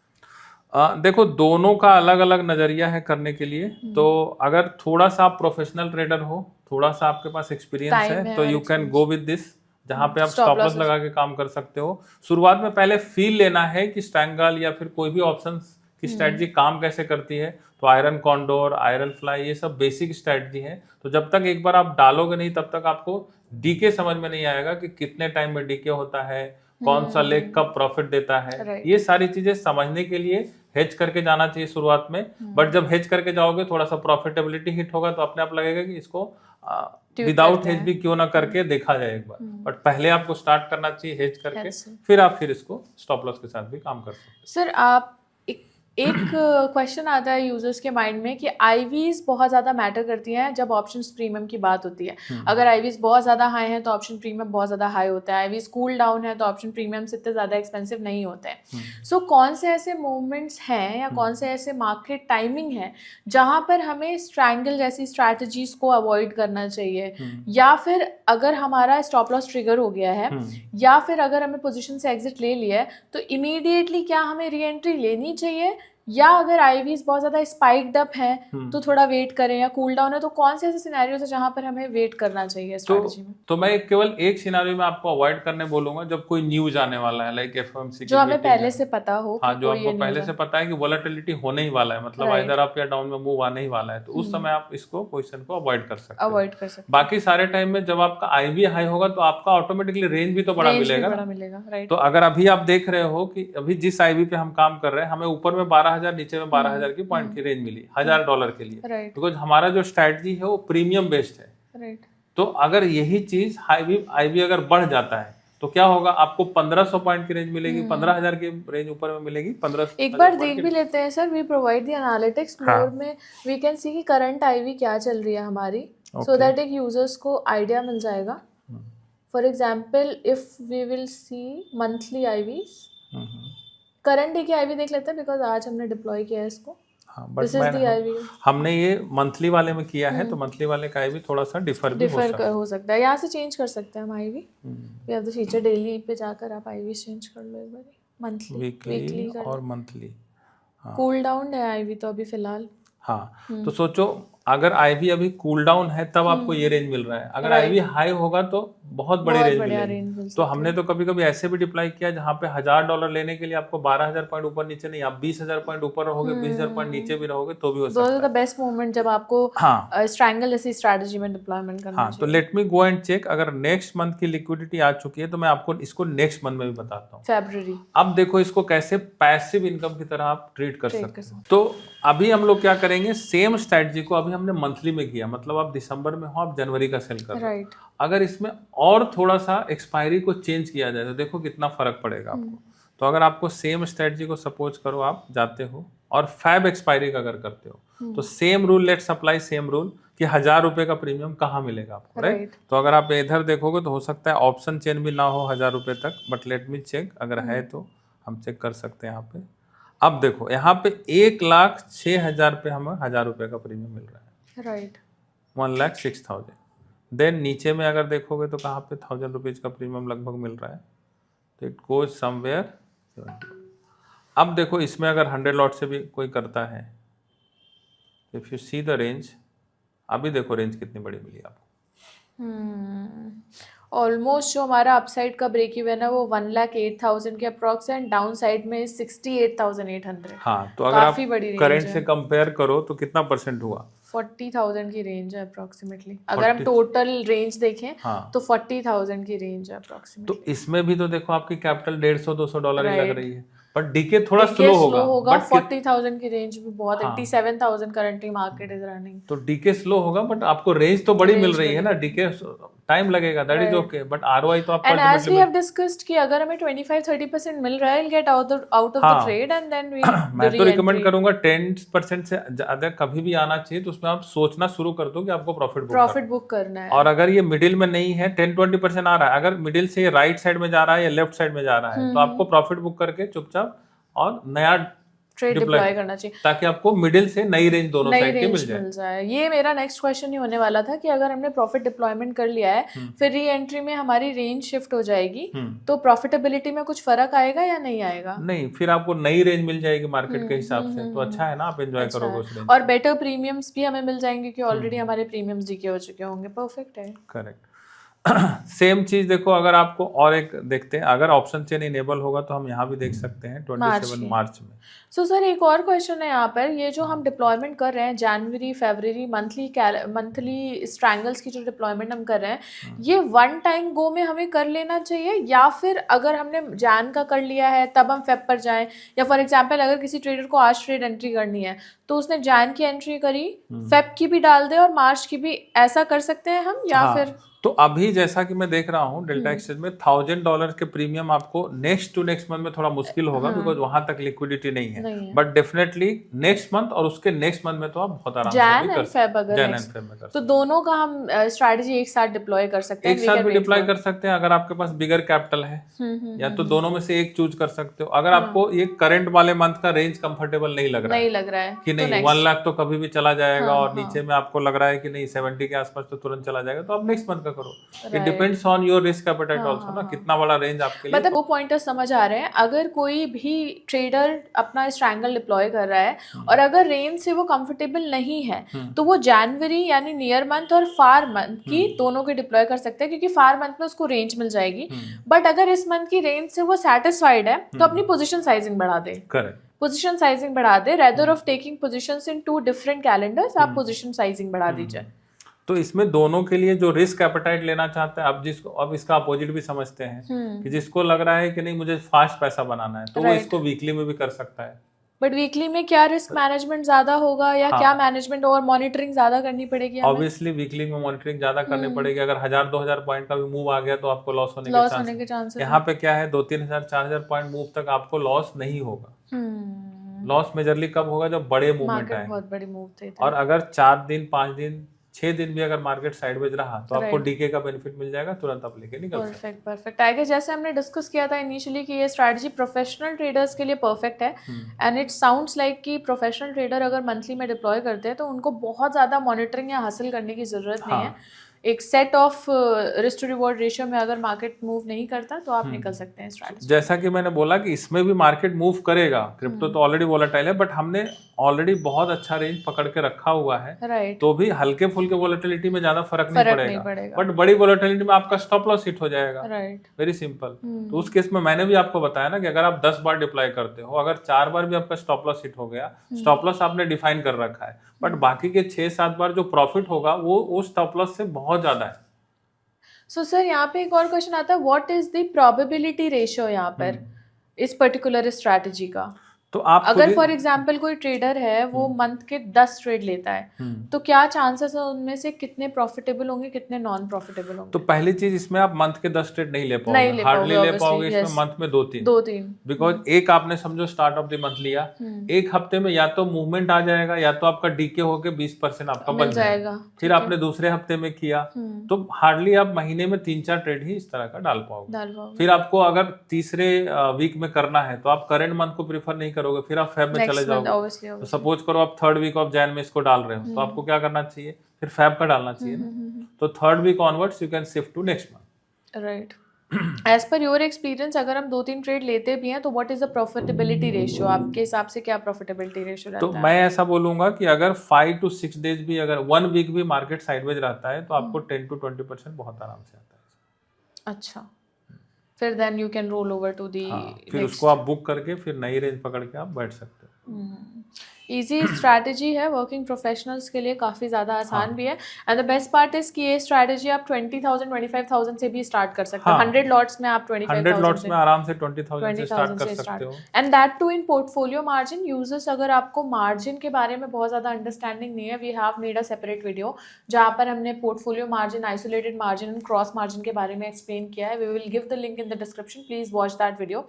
देखो, दोनों का अलग अलग नजरिया है करने के लिए। तो अगर थोड़ा सा आप प्रोफेशनल ट्रेडर हो, थोड़ा सा आपके पास एक्सपीरियंस है तो you can go with this, जहां पे आप स्टॉप लॉस लगा के काम कर सकते हो। शुरुआत में पहले फील लेना है कि स्ट्रैंगल या फिर कोई भी ऑप्शंस की स्ट्रेटजी काम कैसे करती है। तो आयरन कॉन्डोर, आयरन फ्लाई, ये सब बेसिक स्ट्रेटजी है। तो जब तक एक बार आप डालोगे नहीं तब तक आपको डीके समझ में नहीं आएगा कि कितने टाइम में डीके होता है, कौन सा लेग कब प्रॉफिट देता है। ये सारी चीजें समझने के लिए हेज करके जाना चाहिए शुरुआत में। बट जब हेज करके जाओगे थोड़ा सा प्रॉफिटेबिलिटी हिट होगा तो अपने आप लगेगा कि इसको विदाउट हेज भी क्यों ना करके देखा जाए एक बार। बट पहले आपको स्टार्ट करना चाहिए हेज करके, फिर आप इसको स्टॉप लॉस के साथ भी काम कर सकते हैं। सर आप एक क्वेश्चन आता है यूजर्स के माइंड में कि आईवीज बहुत ज़्यादा मैटर करती हैं जब ऑप्शंस प्रीमियम की बात होती है। अगर आईवीज बहुत ज़्यादा हाई हैं तो ऑप्शन प्रीमियम बहुत ज़्यादा हाई होता है, आईवीज कूल डाउन है तो ऑप्शन प्रीमियम से इतने ज़्यादा एक्सपेंसिव नहीं होते हैं। सो कौन से ऐसे मूवमेंट्स हैं या कौन से ऐसे मार्केट टाइमिंग है जहाँ पर हमें स्ट्रैंगल जैसी स्ट्रैटेजीज को अवॉइड करना चाहिए, या फिर अगर हमारा स्टॉप लॉस ट्रिगर हो गया है या फिर अगर हमें पोजीशन से एग्जिट ले लिया है तो इमीडिएटली क्या हमें री एंट्री लेनी चाहिए या अगर आईवीज बहुत ज्यादा स्पाइक्ड अप हैं तो थोड़ा वेट करें, या कूल डाउन है, तो कौन से ऐसे सिनेरियोज है जहां पर हमें वेट करना चाहिए स्ट्रेटजी में? तो मैं केवल एक सिनेरियो में आपको अवॉइड करने बोलूंगा, जब कोई न्यूज आने वाला है, लाइक एफओएमसी जो हमें पहले से पता हो। हाँ, जो आपको पहले से पता है कि वोलेटिलिटी होने ही वाला है, मतलब इधर अप या डाउन में मूव आने ही वाला है, तो उस समय आप इसको पोजीशन को अवॉइड कर सकते हैं। बाकी सारे टाइम में जब आपका आईवी हाई होगा तो आपका ऑटोमेटिकली रेंज भी तो बड़ा मिलेगा। तो अगर अभी आप देख रहे हो कि अभी जिस आईवी पे हम काम कर रहे हैं, हमें ऊपर में 12,000, नीचे में 12,000 की पॉइंट की रेंज मिली $1,000 के लिए, बिकॉज हमारा जो स्ट्रैटेजी है वो प्रीमियम बेस्ड है। तो अगर यही चीज आईवी अगर बढ़ जाता है तो क्या होगा, आपको 1,500 पॉइंट की रेंज मिलेगी, 15,000 की रेंज ऊपर में मिलेगी। 15 एक बार देख भी लेते हैं sir, we provide the analytics more में वी कैन सी कि करंट आईवी क्या चल रही है हमारी, सो दैट एक यूजर्स को आइडिया मिल जाएगा। For example if we will see monthly IVs, current day की आईवी देख लेते हैं बिकॉज आज हमने डिप्लॉय किया है इसको। हाँ, बट हमने ये मंथली वाले में किया है, तो मंथली वाले का आईवी थोड़ा सा डिफर हो सकता है। यहाँ से चेंज कर सकते हैं हम IV, we have the feature daily पे जाकर आप आईवी चेंज कर लो एक बार, मंथली वीकली और मंथली। कूल डाउन है आईवी तो अभी फिलहाल। हाँ, तो सोचो अगर आईवी अभी कूल डाउन है तब आपको ये रेंज मिल रहा है, अगर आईवी हाई होगा तो बहुत बड़ी रेंज मिलेगी। तो हमने तो कभी कभी ऐसे भी डिप्लॉय किया जहाँ पे $1,000 लेने के लिए आपको 12,000 पॉइंट ऊपर नीचे नहीं, आप 20,000 पॉइंट ऊपर रहोगे, 20,000 पॉइंट नीचे भी रहोगे तो भी हो सकता है। बेस्ट मोमेंट जब आपको स्ट्रैंगल जैसी स्ट्रेटजी में डिप्लॉयमेंट करना है। तो let me go and check, अगर नेक्स्ट मंथ की लिक्विडिटी आ चुकी है तो मैं आपको इसको नेक्स्ट मंथ में भी बताता हूँ, फरवरी। अब देखो इसको कैसे पैसिव इनकम की तरह आप ट्रीट कर सकते हैं। तो अभी हम लोग क्या करेंगे, सेम स्ट्रेटजी को अभी हमने मंथली में किया, मतलब आप दिसंबर में हो, आप जनवरी का सेल कर रहे हो। अगर इसमें और थोड़ा सा एक्सपायरी को चेंज किया जाए तो देखो कितना फर्क पड़ेगा आपको। तो अगर आपको सेम स्ट्रेटजी को सपोज करो आप जाते हो और फैब एक्सपायरी का अगर करते हो तो same rule, let's apply same rule कि $1,000 का प्रीमियम कहाँ मिलेगा आपको, राइट? तो अगर आप इधर देखोगे तो हो सकता है ऑप्शन चेन भी ना हो $1,000 तक, बट लेट मी चेक, अगर है तो हम चेक कर सकते हैं यहाँ पे। अब देखो यहाँ पे 1,06,000 पे हमें $1,000 का प्रीमियम मिल रहा है, राइट? 1,06,000। देन नीचे में अगर देखोगे तो कहाँ पे ₹1,000 का प्रीमियम लगभग मिल रहा है, तो इट गोज समवेयर 70। अब देखो इसमें अगर 100 लॉट से भी कोई करता है, if you see the range, अभी देखो रेंज कितनी बड़ी मिली आपको। ऑलमोस्ट जो हमारा अपसाइड का ब्रेक इवन है वो 1,08,000 के अप्रॉक्स है, एंड डाउन साइड में 68,800। हाँ, तो अगर आप करंट से कंपेयर करो तो कितना परसेंट हुआ? 40,000 की रेंज है अप्रोक्सीमेटली। अगर हम टोटल रेंज देखें तो 40,000 की रेंज है अप्रोक्सीमेटली। तो इसमें भी तो देखो आपकी कैपिटल $150-200 ही लग रही है, पर डीके थोड़ा स्लो होगा। 40,000 की रेंज भी बहुत, 87,000 करंटली मार्केट इज रनिंग। तो डीके स्लो होगा, बट आपको रेंज तो बड़ी मिल रही है ना, डीके टाइम लगेगा, that is okay, but ROI तो आपको and as we have discussed कि अगर हमें 25-30% मिल रहा है, get out of the trade and then we मैं तो रिकमेंड करूंगा 10% से ज्यादा कभी भी आना चाहिए, तो उसमें आप सोचना शुरू कर दो कि आपको प्रॉफिट बुक करना है। और अगर ये मिडिल में नहीं है, 10-20% आ रहा है, अगर मिडिल से राइट साइड में जा रहा है या लेफ्ट साइड में जा रहा है, तो आपको प्रॉफिट बुक करके चुपचाप और नया ट्रेड डिप्लॉय करना चाहिए, ताकि आपको मिडिल से नई रेंज दोनों साइड के मिल जाए। ये मेरा नेक्स्ट क्वेश्चन ही होने वाला था कि अगर हमने प्रॉफिट डिप्लॉयमेंट कर लिया है, फिर री एंट्री में हमारी रेंज शिफ्ट हो जाएगी, तो प्रॉफिटेबिलिटी में कुछ फर्क आएगा या नहीं आएगा? नहीं, फिर आपको नई रेंज मिल जाएगी मार्केट के हिसाब से, तो अच्छा है ना, आप एंजॉय करोगे उस रेंज। और बेटर प्रीमियम्स भी हमें मिल जाएंगे कि ऑलरेडी हमारे प्रीमियम्स डीके हो चुके होंगे। परफेक्ट है, करेक्ट। सेम चीज देखो, अगर आपको और एक देखते हैं, अगर ऑप्शन चेन इनेबल होगा तो हम यहाँ भी देख सकते हैं 27 मार्च में। सो सर एक और क्वेश्चन है यहाँ पर, ये जो हम डिप्लॉयमेंट कर रहे हैं जनवरी फरवरी मंथली स्ट्रैंगल्स की जो डिप्लॉयमेंट हम कर रहे हैं, ये वन टाइम गो में हमें कर लेना चाहिए, या फिर अगर हमने जैन का कर लिया है तब हम फेब पर जाएं, या फॉर एग्जांपल अगर किसी ट्रेडर को आज ट्रेड एंट्री करनी है तो उसने जैन की एंट्री करी, फेब की भी डाल दे और मार्च की भी, ऐसा कर सकते हैं हम? या फिर तो अभी जैसा कि मैं देख रहा हूँ डेल्टा एक्सचेंज में $1,000 के प्रीमियम आपको नेक्स्ट टू नेक्स्ट मंथ में थोड़ा मुश्किल होगा, बिकॉज वहां तक लिक्विडिटी नहीं है, बट डेफिनेटली नेक्स्ट मंथ और उसके नेक्स्ट मंथ में तो आप बहुत आराम से कर सकते हैं। तो दोनों का हम स्ट्रैटेजी एक साथ डिप्लॉय कर सकते हैं, एक साथ भी डिप्लॉय कर सकते हैं। अगर आपके पास बिगर कैपिटल है या तो दोनों में से एक चूज कर सकते हो। अगर आपको ये करंट वाले मंथ का रेंज कंफर्टेबल नहीं लग रहा है कि नहीं 1 लाख तो कभी भी चला जाएगा, और नीचे में आपको लग रहा है कि नहीं 70 के आसपास तो तुरंत चला जाएगा, तो आप नेक्स्ट मंथ का करो। It depends on your risk appetite also ना, कितना बड़ा रेंज आपके लिए। मतलब वो पॉइंटर समझ आ रहे हैं। अगर कोई भी ट्रेडर अपना स्ट्रैंगल डिप्लॉय कर रहा है और अगर रेंज से वो कंफर्टेबल नहीं है तो वो जनवरी यानी नियर मंथ और फार मंथ की दोनों के डिप्लॉय कर सकते हैं, क्योंकि फार मंथ में उसको रेंज मिल जाएगी। बट अगर इस मंथ की रेंज से वो सेटिस्फाइड है तो अपनी पोजीशन साइजिंग बढ़ा दे। करेक्ट, पोजीशन साइजिंग बढ़ा दे, rather of taking positions in 2 different calendars, आप पोजीशन साइजिंग बढ़ा दीजिए। तो इसमें दोनों के लिए जो रिस्क एपेटाइट लेना चाहता है, अब इसका अपोजिट भी समझते हैं कि जिसको लग रहा है कि नहीं मुझे फास्ट पैसा बनाना है, तो वो इसको वीकली में भी कर सकता है। बट वीकली में क्या रिस्क मैनेजमेंट ज्यादा होगा या क्या मैनेजमेंट और मॉनिटरिंग ज्यादा करनी पड़ेगी? ऑब्वियसली वीकली में मॉनिटरिंग ज्यादा करनी पड़ेगी। अगर 1000-2000 पॉइंट का भी मूव आ गया तो आपको लॉस होने के चांस। यहाँ पे क्या है, 2-3,000-4,000 पॉइंट मूव तक आपको लॉस नहीं होगा। लॉस मेजरली कब होगा, जब बड़े मूवमेंट आए, बहुत बड़े मूव थे। और अगर 4 दिन 5 दिन 6 दिन भी अगर मार्केट साइडवेज रहा तो आपको डीके का बेनिफिट मिल जाएगा, तुरंत आप लेके निकल सकते हैं। परफेक्ट। आई गेस जैसे हमने डिस्कस किया था इनिशियली कि ये स्ट्रैटेजी प्रोफेशनल ट्रेडर्स के लिए परफेक्ट है, एंड इट साउंड्स लाइक कि प्रोफेशनल ट्रेडर अगर मंथली में डिप्लॉय करते हैं तो उनको बहुत ज्यादा मॉनिटरिंग या हासिल करने की जरूरत नहीं है। एक set of risk to reward ratio में अगर मार्केट मूव नहीं करता तो आप निकल सकते हैं स्ट्रैटेजी। जैसा कि मैंने बोला कि इसमें भी मार्केट मूव करेगा, क्रिप्टो तो ऑलरेडी वोलेटाइल है, बट हमने ऑलरेडी बहुत अच्छा रेंज पकड़ के रखा हुआ है, राइट। तो भी हल्के फुल्के वोलेटिलिटी में ज्यादा फर्क नहीं पड़ेगा, बट बड़ी वोलेटिलिटी में आपका स्टॉप लॉस हिट हो जाएगा, राइट। Very simple. तो उस केस में मैंने भी आपको बताया ना कि अगर आप 10 बार डिप्लॉय करते हो, अगर 4 बार भी आपका स्टॉप लॉस हिट हो गया, स्टॉप लॉस आपने डिफाइन कर रखा है, बट बाकी के 6-7 बार जो प्रॉफिट होगा वो स्टॉप लॉस से बहुत ज्यादा है। सो सर यहाँ पे एक और क्वेश्चन आता है, what is the probability ratio यहाँ पर इस पर्टिकुलर स्ट्रैटेजी का? तो आप अगर फॉर एग्जांपल कोई ट्रेडर है वो मंथ के 10 ट्रेड लेता है तो क्या चांसेस है उनमें से कितने प्रॉफिटेबल होंगे, कितने नॉन प्रॉफिटेबल होंगे? तो पहली चीज, इसमें आप मंथ के 10 ट्रेड नहीं ले पाओगे, हार्डली ले पाओगे। इसमें मंथ में 2-3 बिकॉज एक आपने समझो स्टार्ट ऑफ द मंथ लिया, एक हफ्ते में या तो मूवमेंट आ जाएगा या तो आपका डीके होके 20% आपका बन जाएगा, फिर आपने दूसरे हफ्ते में किया तो हार्डली आप महीने में 3-4 ट्रेड ही इस तरह का डाल पाओगे। फिर आपको अगर तीसरे वीक में करना है तो आप करंट मंथ को प्रीफर नहीं करोगे, फिर आप फेब में चले जाओगे। तो सपोज करो आप 3rd वीक ऑफ जैन में इसको डाल रहे हो तो आपको क्या करना चाहिए, फिर फेब का डालना चाहिए ना। तो 3rd week onwards you can shift to next month, right. As per your experience अगर हम 2-3 ट्रेड लेते भी हैं तो what is the profitability ratio? आपके हिसाब से क्या प्रॉफिटेबिलिटी रेशियो रहता है? तो मैं ऐसा बोलूंगा कि अगर 5 to 6 डेज भी, अगर 1 वीक भी मार्केट साइडवेज रहता है तो आपको 10 to 20% बहुत आराम से आता है। अच्छा, फिर then you can roll over to the, फिर उसको आप बुक करके फिर नई रेंज पकड़ के आप बैठ सकते हो। इजी स्ट्रैटेजी है, वर्किंग प्रोफेशनल्स के लिए काफ़ी ज़्यादा आसान भी है, and the best part is कि ये स्ट्रैटेजी आप 20,000 25,000 से भी स्टार्ट कर सकते हो। 100 लॉट्स में आप 100 लॉट्स में आराम से 20,000 से स्टार्ट कर सकते हो, and that too in portfolio margin. Users अगर आपको मार्जिन के बारे में बहुत ज़्यादा अंडरस्टैंडिंग नहीं है, we have made a separate video जहाँ पर हमने portfolio margin, isolated margin and cross margin के बारे में एक्सप्लेन किया है। We will give the link in the description, please watch that video.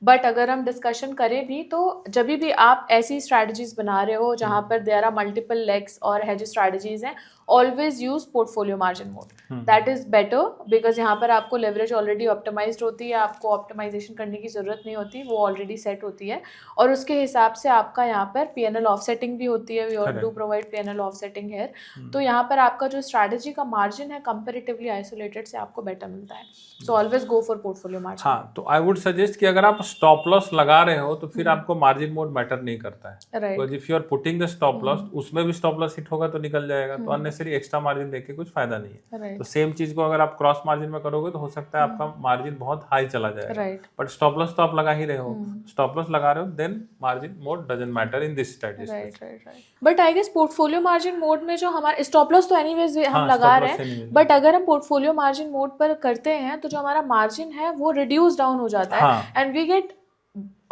But अगर हम डिस्कशन करें भी तो जब भी आप ऐसी स्ट्रैटेजीज बना रहे हो जहाँ पर देयर आर मल्टीपल लेग्स और हेज स्ट्रैटेजीज हैं, always use portfolio margin mode, that is better, because यहाँ पर आपको लेवरेज ऑलरेडी ऑप्टिमाइज्ड होती है, आपको ऑप्टिमाइजेशन करने की जरूरत नहीं होती, वो ऑलरेडी सेट होती है, और उसके हिसाब से आपका यहाँ पर पीएनएल ऑफसेटिंग भी होती है। We do provide PnL offsetting here. तो यहाँ पर आपका जो स्ट्रैटेजी का मार्जिन है कंपैरेटिवली आइसोलेटेड से आपको बेटर मिलता है। So always go for portfolio margin. हाँ, तो आई वुड सजेस्ट कि अगर आप स्टॉप लॉस लगा रहे हो तो फिर आपको मार्जिन मोड मैटर नहीं करता है, because if you are putting the stop loss, उसमें भी स्टॉप लॉस हिट होगा तो निकल जाएगा, तो अननेसेसरी एक्स्ट्रा मार्जिन देके कुछ फायदा नहीं है। तो सेम चीज को अगर आप क्रॉस मार्जिन में करोगे तो हो सकता है आपका मार्जिन बहुत हाई चला जाएगा, बट स्टॉप लॉस तो आप लगा ही रहे हो, स्टॉप लॉस लगा रहे हो, then margin mode doesn't matter in this strategy. But I guess portfolio margin mode में जो हमारा स्टॉप लॉस तो एनीवेज हम लगा रहे हैं, बट अगर हम पोर्टफोलियो मार्जिन मोड पर करते हैं तो जो हमारा मार्जिन है वो रिड्यूस डाउन हो जाता है, and we get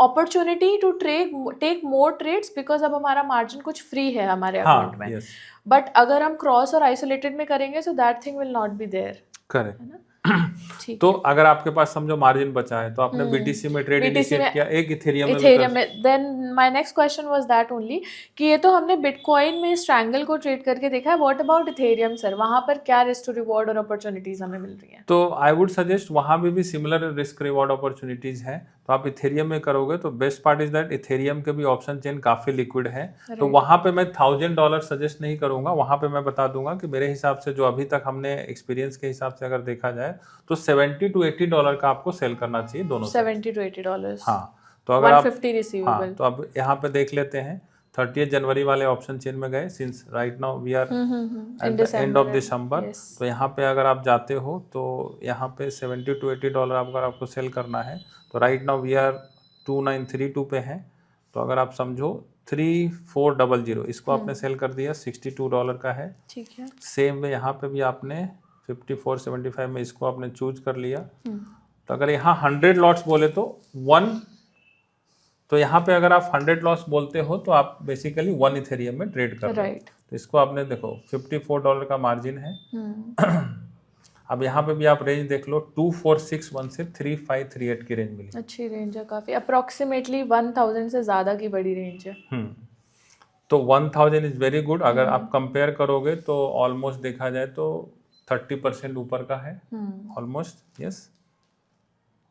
opportunity to take more trades, because अब हमारा मार्जिन कुछ फ्री है हमारे अकाउंट में। बट अगर हम क्रॉस और आइसोलेटेड में करेंगे so that thing will not be there. Correct. तो अगर आपके पास समझो मार्जिन बचा है तो आपने बीटीसी में ट्रेड इनिशिएट किया, एक इथेरियम में, then my next question was that only कि ये तो हमने बिटकॉइन में स्ट्रैंगल को ट्रेड करके देखा है, व्हाट अबाउट इथेरियम सर? वहां पर क्या रिस्क टू रिवॉर्ड और अपॉर्चुनिटीज हमें मिल रही हैं? तो आई वुड सजेस्ट वहां भी सिमिलर रिस्क रिवॉर्ड अपॉर्चुनिटीज है, तो आप इथेरियम में करोगे तो best part is that Ethereum के भी ऑप्शन चेन काफी लिक्विड है, तो वहां पे मैं $1,000 सजेस्ट नहीं करूंगा। वहां पे मैं बता दूंगा कि मेरे हिसाब से जो अभी तक हमने एक्सपीरियंस के हिसाब से अगर देखा जाए तो $70 to $80 का आपको सेल करना चाहिए दोनों। $70 to $80। हाँ, तो अगर आप 150 रिसीवेबल। तो अब यहाँ पे देख लेते हैं 30 जनवरी वाले ऑप्शन चेन में गए, since right now we are at the end of December. तो यहाँ पे अगर आप जाते हो तो यहाँ पे $70 to $80 अगर आपको सेल करना है तो राइट नाउ वी आर 2932 पे है। तो अगर आप समझो 3400 इसको आपने सेल कर दिया, $62 का है। ठीक है। सेम वे यहाँ पे भी आपने 5475 में इसको आपने चूज कर लिया। तो अगर यहाँ 100 लॉट्स बोले तो यहाँ पे अगर आप 100 लॉट्स बोलते हो तो आप बेसिकली 1 इथेरियम में ट्रेड कर रहे हो। तो इसको आपने देखो $54 का मार्जिन है। अब यहाँ पे भी आप रेंज देख लो, 2461 से 3538 की रेंज मिली। अच्छी रेंज है काफी, अप्रोक्सीमेटली 1000 से ज्यादा की बड़ी रेंज है। तो 1000 इज वेरी गुड। अगर आप कंपेयर करोगे तो ऑलमोस्ट देखा जाए तो 30% ऊपर का है ऑलमोस्ट। यस,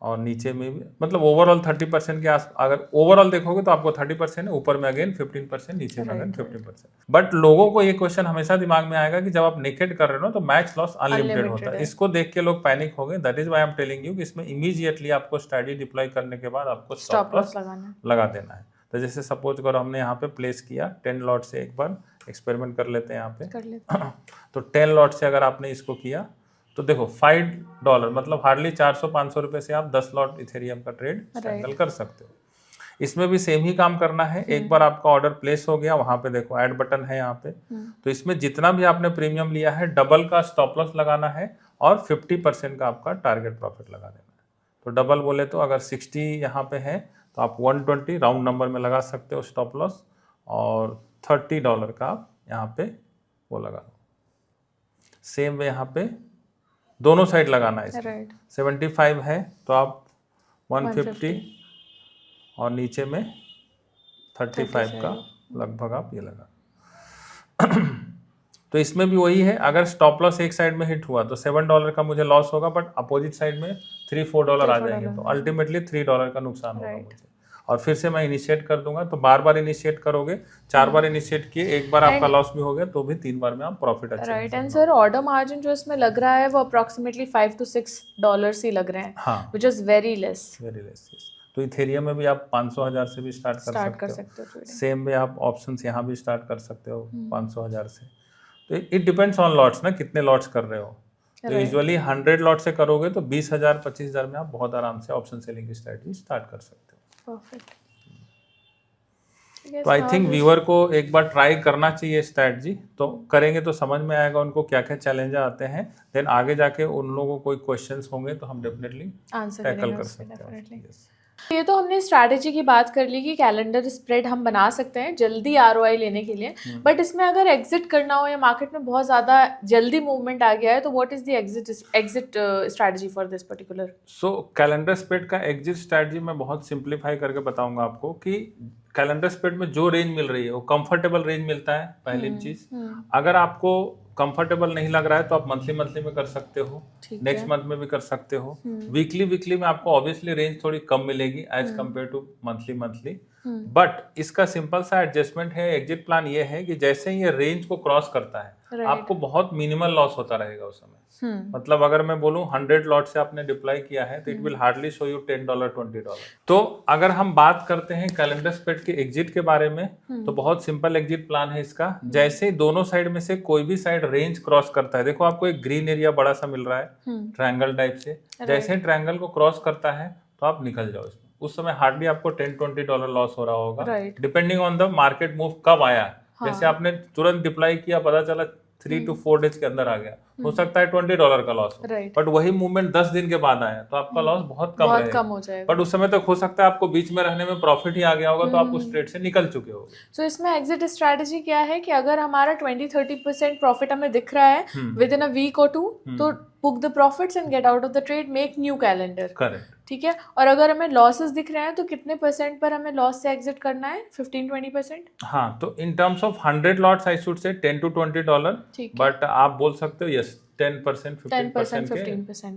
और नीचे में भी मतलब ओवरऑल 30% के आस, अगर ओवरऑल देखोगे तो आपको 30% है, ऊपर में अगेन 15%, नीचे में अगेन 15%। बट लोगों को ये क्वेश्चन हमेशा दिमाग में आएगा कि जब आप नेकेड कर रहे हो तो मैच लॉस अनलिमिटेड होता है। इसको देख के लोग पैनिक हो गए। That is why I am telling you कि इसमें इमीडिएटली आपको स्ट्रैटेजी डिप्लॉय करने के बाद आपको स्टॉप लॉस लगा देना है। तो जैसे सपोज करो हमने यहाँ पे प्लेस किया 10 लॉट से, एक बार एक्सपेरिमेंट कर लेते हैं यहाँ पे। तो 10 लॉट से अगर आपने इसको किया तो देखो $5 मतलब हार्डली 400-500 रुपए से आप 10 लॉट इथेरियम का ट्रेड हैंडल कर सकते हो। इसमें भी सेम ही काम करना है। एक बार आपका ऑर्डर प्लेस हो गया, वहां पे देखो ऐड बटन है यहाँ पे। तो इसमें जितना भी आपने प्रीमियम लिया है डबल का स्टॉप लॉस लगाना है और 50% का आपका टारगेट प्रॉफिट लगा देना है। तो डबल बोले तो अगर 60 यहाँ पे है तो आप 120 राउंड नंबर में लगा सकते हो स्टॉप लॉस, और $30 का आप यहाँ पे वो लगा लो। सेम वे यहाँ पे दोनों साइड लगाना है। 75 है तो आप 150 और नीचे में 35 का लगभग आप ये लगा। तो इसमें भी वही है, अगर स्टॉप लॉस एक साइड में हिट हुआ तो $7 का मुझे लॉस होगा, बट अपोजिट साइड में $3-4 आ जाएंगे, तो अल्टीमेटली $3 का नुकसान होगा मुझे। और फिर से मैं इनिशिएट कर दूंगा, तो बार बार इनिशिएट करोगे, 4 बार इनिशिएट किए, एक बार आपका लॉस भी हो गया तो भी 3 बार में आप प्रॉफिट अच्छा। Right. And sir order margin जो इसमें लग रहा है वो अप्रोक्सीमेटली $5 to $6 ही लग रहे हैं। हाँ, व्हिच इज वेरी लेस। तो इथेरियम में भी आप 500,000 से भी स्टार्ट कर सकते हो। सेम में आप ऑप्शंस यहाँ भी स्टार्ट कर सकते हो 500,000 से। तो इट डिपेंड्स ऑन लॉट्स ना, कितने लॉट्स कर रहे हो। तो यूजुअली 100 लॉट से करोगे तो 20,000 25,000 में आप बहुत आराम से ऑप्शन सेलिंग की स्ट्रेटजी स्टार्ट कर सकते हो। परफेक्ट। तो आई थिंक व्यूअर को एक बार ट्राई करना चाहिए स्ट्रैटेजी, तो करेंगे तो समझ में आएगा उनको क्या क्या चैलेंज आते हैं। देन आगे जाके उन लोगों को कोई क्वेश्चंस होंगे तो हम डेफिनेटली टैकल कर सकते हैं। ये तो हमने स्ट्रैटेजी की बात कर ली कि कैलेंडर स्प्रेड हम बना सकते हैं जल्दी ROI लेने के लिए, बट इसमें अगर एग्जिट करना हो या मार्केट में बहुत ज़्यादा जल्दी मूवमेंट आ गया है तो what is the exit strategy for this particular? So calendar spread का एग्जिट स्ट्रैटेजी मैं बहुत सिंप्लीफाई करके बताऊंगा आपको कि कैलेंडर स्प्रेड में जो रेंज मिल रही है वो कंफर्टेबल रेंज मिलता है, पहली चीज। अगर आपको कंफर्टेबल नहीं लग रहा है तो आप मंथली में कर सकते हो, नेक्स्ट मंथ में भी कर सकते हो। वीकली में आपको ऑब्वियसली रेंज थोड़ी कम मिलेगी as compare to monthly, but इसका सिंपल सा एडजस्टमेंट है, एग्जिट प्लान ये है कि जैसे ही ये रेंज को क्रॉस करता है आपको बहुत मिनिमल लॉस होता रहेगा उस समय। मतलब अगर मैं बोलूं 100 लॉट से आपने डिप्लॉय किया है तो it will hardly show you $10 $20। तो अगर हम बात करते हैं कैलेंडर स्प्रेड के एग्जिट के बारे में तो बहुत सिंपल एग्जिट प्लान है इसका। जैसे ही दोनों साइड में से कोई भी साइड रेंज क्रॉस करता है, देखो आपको एक ग्रीन एरिया बड़ा सा मिल रहा है ट्रायंगल टाइप से, जैसे ही ट्रायंगल को क्रॉस करता है तो आप निकल जाओ इसमें। उस समय हार्डली आपको $10-20 लॉस हो रहा होगा, depending on the market move कब आया। जैसे आपने तुरंत डिप्लॉय किया, पता चला 3 to 4 डेज के अंदर आ गया, हो सकता है $20 का लॉस हो, बट वही मूवमेंट 10 दिन के बाद आया तो आपका लॉस बहुत कम हो जाएगा। बट उस समय तक हो सकता है आपको बीच में रहने में प्रॉफिट ही आ गया होगा तो आप उस ट्रेड से निकल चुके हो। सो इसमें एग्जिट स्ट्रैटेजी क्या है कि अगर हमारा 20-30% प्रॉफिट हमें दिख रहा है विद इन अ वीक और 2 तो book the profits and get out of the trade, make new calendar। Correct, ठीक है। और अगर हमें लॉसेस दिख रहे हैं तो कितने % पर हमें लॉस से एग्जिट करना है? 15-20%। हाँ, तो इन terms of 100 lots I should say $10 to $20, but आप बोल सकते हो यस 10% 15%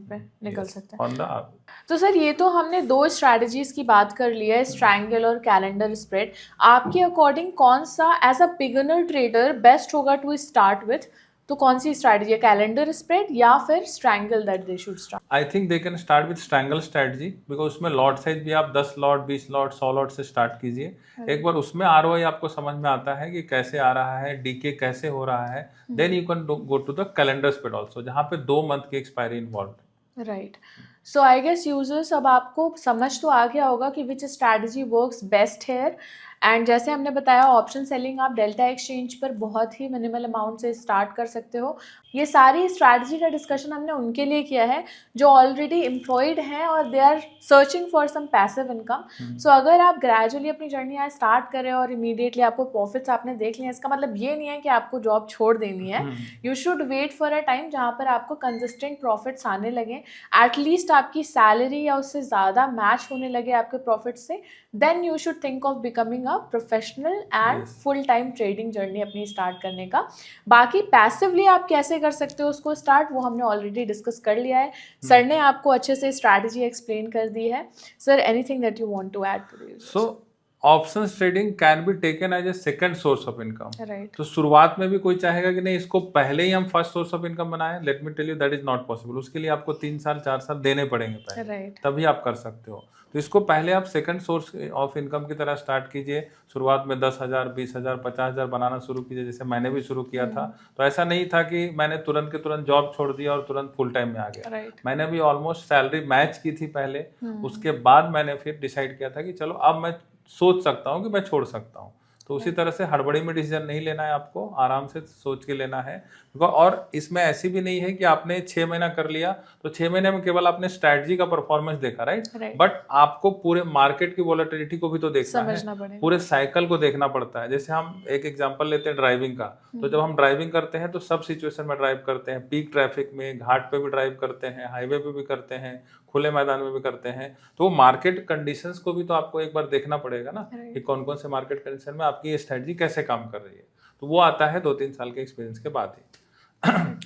पे निकल सकता है। तो सर ये तो हमने 2 स्ट्रैटेजीज की बात कर ली है, ट्रायंगल और कैलेंडर स्प्रेड। आपके अकॉर्डिंग कौन सा as a beginner trader best होगा टू स्टार्ट विथ? तो कौन सी स्ट्रैटेजी है, कैलेंडर स्प्रेड या फिर strangle that they should start? I think they can start with strangle strategy, because उसमें लॉट साइज भी आप 10 लॉट 20 लॉट 100 लॉट से स्टार्ट कीजिए। एक बार उसमें आरओआई आपको समझ में आता है कि कैसे आ रहा है, डीके कैसे हो रहा है, then you can go to the calendar spread also, जहाँ पे 2 मंथ की expiry involve. Right, so I guess users अब आपको समझ तो आ गया होगा कि which strategy works best here. And जैसे हमने बताया, ऑप्शन सेलिंग आप डेल्टा एक्सचेंज पर बहुत ही मिनिमल अमाउंट से स्टार्ट कर सकते हो। ये सारी स्ट्रैटेजी का डिस्कशन हमने उनके लिए किया है जो ऑलरेडी एम्प्लॉयड हैं और they are searching for some passive income. So अगर आप ग्रेजुअली अपनी जर्नी आज स्टार्ट करें और इमीडिएटली आपको प्रॉफिट्स आपने देख लिया, इसका मतलब ये नहीं है कि आपको जॉब छोड़ देनी है। You should wait for a time जहाँ पर आपको कंसिस्टेंट प्रॉफिट्स आने लगे, एटलीस्ट आपकी सैलरी या उससे ज़्यादा मैच होने लगे आपके प्रॉफिट से, then you should think of becoming a professional and full time trading journey अपनी स्टार्ट करने का। बाकी पैसिवली आप कैसे कर सकते हो उसको स्टार्ट, वो हमने ऑलरेडी डिस्कस कर लिया है। सर ने आपको अच्छे से स्ट्रैटेजी एक्सप्लेन कर दी है। Sir, anything that you want to add to this? So options trading can be taken as a second source of income. Right, तो शुरुआत में भी कोई चाहेगा कि नहीं इसको पहले ही हम फर्स्ट सोर्स ऑफ इनकम बनाएं, let me tell you that is not possible. उसके लिए आपको 3 साल 4 साल देने पड़ेंगे पहले, राइट, तभी आप कर सकते हो। तो इसको पहले आप सेकंड सोर्स ऑफ इनकम की तरह स्टार्ट कीजिए। शुरुआत में 10,000 20,000 50,000 बनाना शुरू कीजिए, जैसे मैंने भी शुरू किया था। तो ऐसा नहीं था कि मैंने तुरंत के तुरंत जॉब छोड़ दिया और तुरंत फुल टाइम में आ गया। राइट, मैंने भी ऑलमोस्ट सैलरी मैच की थी पहले, उसके बाद मैंने फिर डिसाइड किया था कि चलो अब मैं सोच सकता हूँ कि मैं छोड़ सकता हूँ। तो उसी तरह से हड़बड़ी में डिसीजन नहीं लेना है, आपको आराम से सोच के लेना है। और इसमें ऐसी भी नहीं है कि आपने 6 महीना कर लिया तो 6 महीने में केवल आपने स्ट्रैटेजी का परफॉर्मेंस देखा, राइट? बट आपको पूरे मार्केट की वोलेटिलिटी को भी तो देखना है, पूरे साइकिल को देखना पड़ता है। जैसे हम एक एग्जांपल लेते हैं ड्राइविंग का, तो जब हम ड्राइविंग करते हैं तो सब सिचुएशन में ड्राइव करते हैं, पीक ट्रैफिक में, घाट पे भी ड्राइव करते हैं, हाईवे पे भी करते हैं, खुले मैदान में भी करते हैं। तो मार्केट कंडीशंस को भी तो आपको एक बार देखना पड़ेगा ना, कि कौन कौन से मार्केट कंडीशन में आपकी ये स्ट्रेटजी कैसे काम कर रही है। तो वो आता है 2-3 साल के एक्सपीरियंस के बाद ही।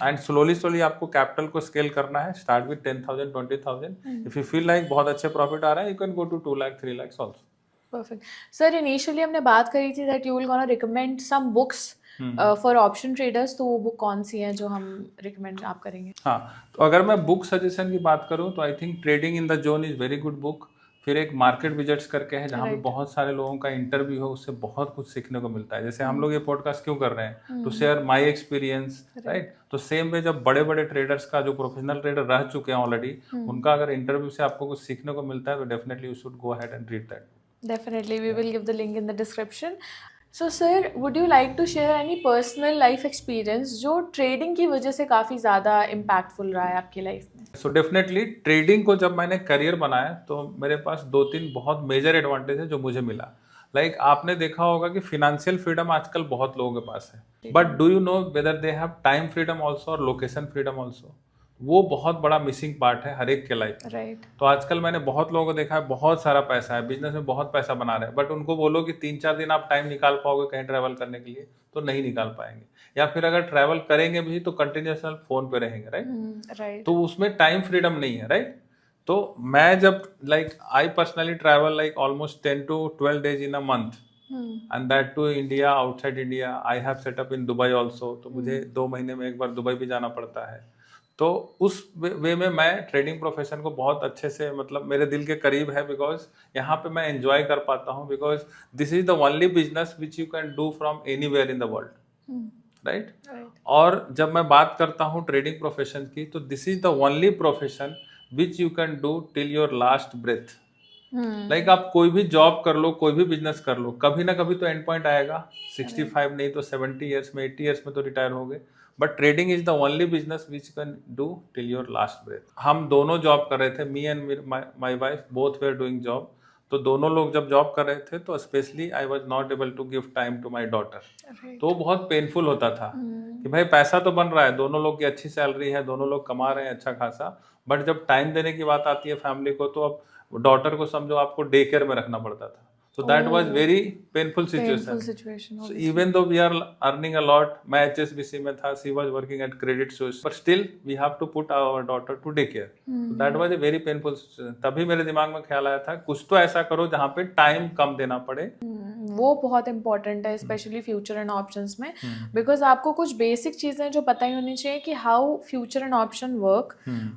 एंड स्लोली आपको कैपिटल को स्केल करना है। Start with 10,000 20,000। If you feel like बहुत अच्छे प्रॉफिट आ रहा है, you can go to 2 lakh 3 lakh also. Perfect. Sir, initially हमने बात करी थी that you will gonna recommend some books for option traders, तो वो बुक कौन सी है जो हम रिकमेंड आप करेंगे? हाँ, तो अगर मैं बुक सजेशन की बात करूँ तो I think trading in the zone is very good book. फिर एक मार्केट विजिट्स करके है, जहाँ पे बहुत सारे लोगों का इंटरव्यू हो, उससे बहुत कुछ सीखने को मिलता है। जैसे हम लोग ये पॉडकास्ट क्यों कर रहे हैं, to share my experience, right? तो सेम वे जब बड़े बड़े ट्रेडर्स का, जो प्रोफेशनल ट्रेडर रह चुके हैं ऑलरेडी, उनका अगर इंटरव्यू से आपको कुछ सीखने को मिलता है तो definitely you should go ahead and read that. Definitely, we will give the link in the description. So sir, would you like to share any personal life experience जो ट्रेडिंग की वजह से काफ़ी ज़्यादा इम्पैक्टफुल रहा है आपकी लाइफ में? सो डेफिनेटली ट्रेडिंग को जब मैंने करियर बनाया तो मेरे पास 2-3 बहुत मेजर एडवांटेज है जो मुझे मिला। लाइक आपने देखा होगा कि फिनेंशियल फ्रीडम आजकल बहुत लोगों के पास है, but do you know whether they have time freedom also और लोकेशन फ्रीडम ऑल्सो? वो बहुत बड़ा मिसिंग पार्ट है हर एक के लाइफ में। राइट। तो आजकल मैंने बहुत लोगों को देखा है, बहुत सारा पैसा है, बिजनेस में बहुत पैसा बना रहे हैं, बट उनको बोलो कि 3-4 दिन आप टाइम निकाल पाओगे कहीं ट्रैवल करने के लिए, तो नहीं निकाल पाएंगे। या फिर अगर ट्रैवल करेंगे भी तो कंटिन्यूअस फोन पे रहेंगे, राइट? राइट। तो उसमें टाइम फ्रीडम नहीं है, राइट? तो मैं जब I personally travel almost 10 to 12 days in a month, and that too India, outside India. I have set up in Dubai also, तो मुझे 2 महीने में एक बार दुबई भी जाना पड़ता है। तो उस वे में मैं ट्रेडिंग प्रोफेशन को बहुत अच्छे से, मतलब मेरे दिल के करीब है, बिकॉज यहाँ पे मैं एंजॉय कर पाता हूँ, because this is the only business which you can do from anywhere in the world, right? और जब मैं बात करता हूँ ट्रेडिंग प्रोफेशन की, तो this is the only profession which you can do till your last breath. Like आप कोई भी जॉब कर लो, कोई भी बिजनेस कर लो, कभी ना कभी तो एंड पॉइंट आएगा। 65 नहीं तो 70 ईयर्स में, 80 ईयर्स में तो रिटायर हो गए, but trading is the only business which can do till your last breath. हम दोनों जॉब कर रहे थे, me and my wife both were doing job. तो दोनों लोग जब जॉब कर रहे थे तो specially I was not able to give time to my daughter. तो बहुत पेनफुल होता था कि भाई पैसा तो बन रहा है, दोनों लोग की अच्छी सैलरी है, दोनों लोग कमा रहे हैं अच्छा खासा, बट जब टाइम देने की बात आती है फैमिली को, तो अब डॉटर को समझो आपको डे केयर में रखना पड़ता था। So that was very painful situation. So even though we are earning a lot, मैं HSBC में था, she was working at Credit Suisse, but still we have to put our daughter to daycare. So that was a very painful situation. तभी मेरे दिमाग में ख्याल आया था कुछ तो ऐसा करो जहाँ पे टाइम कम देना पड़े वो बहुत इंपॉर्टेंट है स्पेशली फ्यूचर एंड ऑप्शंस में, बिकॉज आपको कुछ बेसिक चीज़ें जो पता ही होनी चाहिए कि how future and option work,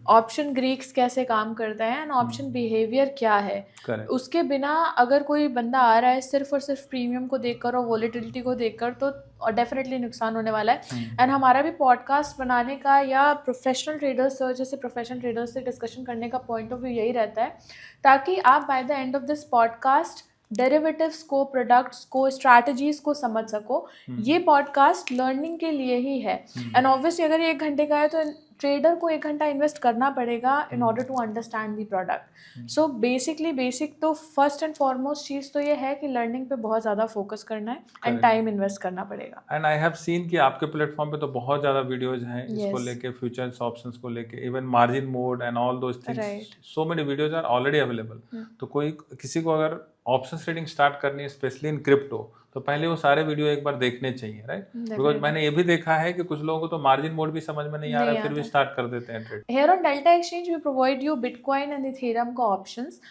option Greeks कैसे काम करता है एंड ऑप्शन बिहेवियर क्या है। उसके बिना अगर कोई बंदा आ रहा है सिर्फ और सिर्फ प्रीमियम को देखकर और वॉलेटिलिटी को देखकर तो डेफिनेटली नुकसान होने वाला है। एंड हमारा भी पॉडकास्ट बनाने का या प्रोफेशनल ट्रेडर्स जैसे प्रोफेशनल ट्रेडर्स से डिस्कशन करने का पॉइंट ऑफ व्यू यही रहता है ताकि आप by the end of this podcast derivatives को, प्रोडक्ट्स को, स्ट्रैटेजीज को समझ सको। ये पॉडकास्ट लर्निंग के लिए ही है एंड ऑब्वियसली अगर ये 1 घंटे का है तो ट्रेडर को 1 घंटा इन्वेस्ट करना पड़ेगा in order to understand the product. So basically basic तो फर्स्ट एंड फॉरमोस्ट चीज़ तो ये है कि लर्निंग पे बहुत ज़्यादा फोकस करना है एंड टाइम इन्वेस्ट करना पड़ेगा। एंड आई हैव सीन कि आपके प्लेटफॉर्म पे तो बहुत ज़्यादा वीडियोज हैं इसको लेके, फ्यूचर्स ऑप्शंस को लेके, even margin mode and all those things, so many videos are already available. तो कोई किसी को अगर ऑप्शन ट्रेडिंग स्टार्ट करनी है स्पेशली इन क्रिप्टो तो पहले वो सारे वीडियो एक बार देखने चाहिए, राइट? बिकॉज मैंने ये भी देखा है कि कुछ लोगों को तो मार्जिन मोड भी समझ में नहीं आ रहा, फिर भी स्टार्ट कर देते हैं trade. Here on Delta Exchange we provide you Bitcoin and Ethereum का ऑप्शंस।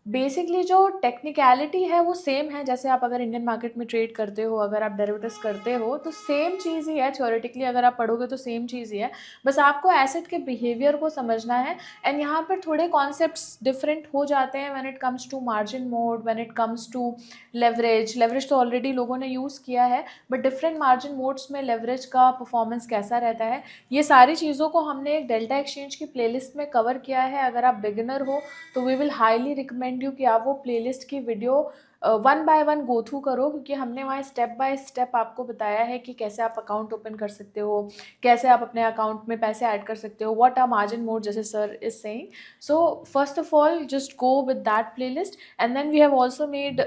बेसिकली जो टेक्निकलिटी है वो सेम है, जैसे आप अगर इंडियन मार्केट में ट्रेड करते हो, अगर आप डेरिवेटिव्स करते हो तो सेम चीज़ ही है। थ्योरेटिकली अगर आप पढ़ोगे तो सेम चीज़ ही है, बस आपको एसेट के बिहेवियर को समझना है। एंड यहाँ पर थोड़े कॉन्सेप्ट्स डिफरेंट हो जाते हैं when it comes to margin mode, when it comes to leverage तो ऑलरेडी लोगों ने यूज़ किया है, बट डिफरेंट मार्जिन मोड्स में लेवरेज का परफॉर्मेंस कैसा रहता है, ये सारी चीज़ों को हमने एक डेल्टा एक्सचेंज की प्लेलिस्ट में कवर किया है। अगर आप बिगिनर हो तो we will highly recommend you कि आप वो प्लेलिस्ट की वीडियो 1 by 1 गो थ्रू करो, क्योंकि हमने वहाँ स्टेप बाय स्टेप आपको बताया है कि कैसे आप अकाउंट ओपन कर सकते हो, कैसे आप अपने अकाउंट में पैसे ऐड कर सकते हो, व्हाट आर मार्जिन मोड जैसे sir is saying. So first of all just go with that playlist and then we have also made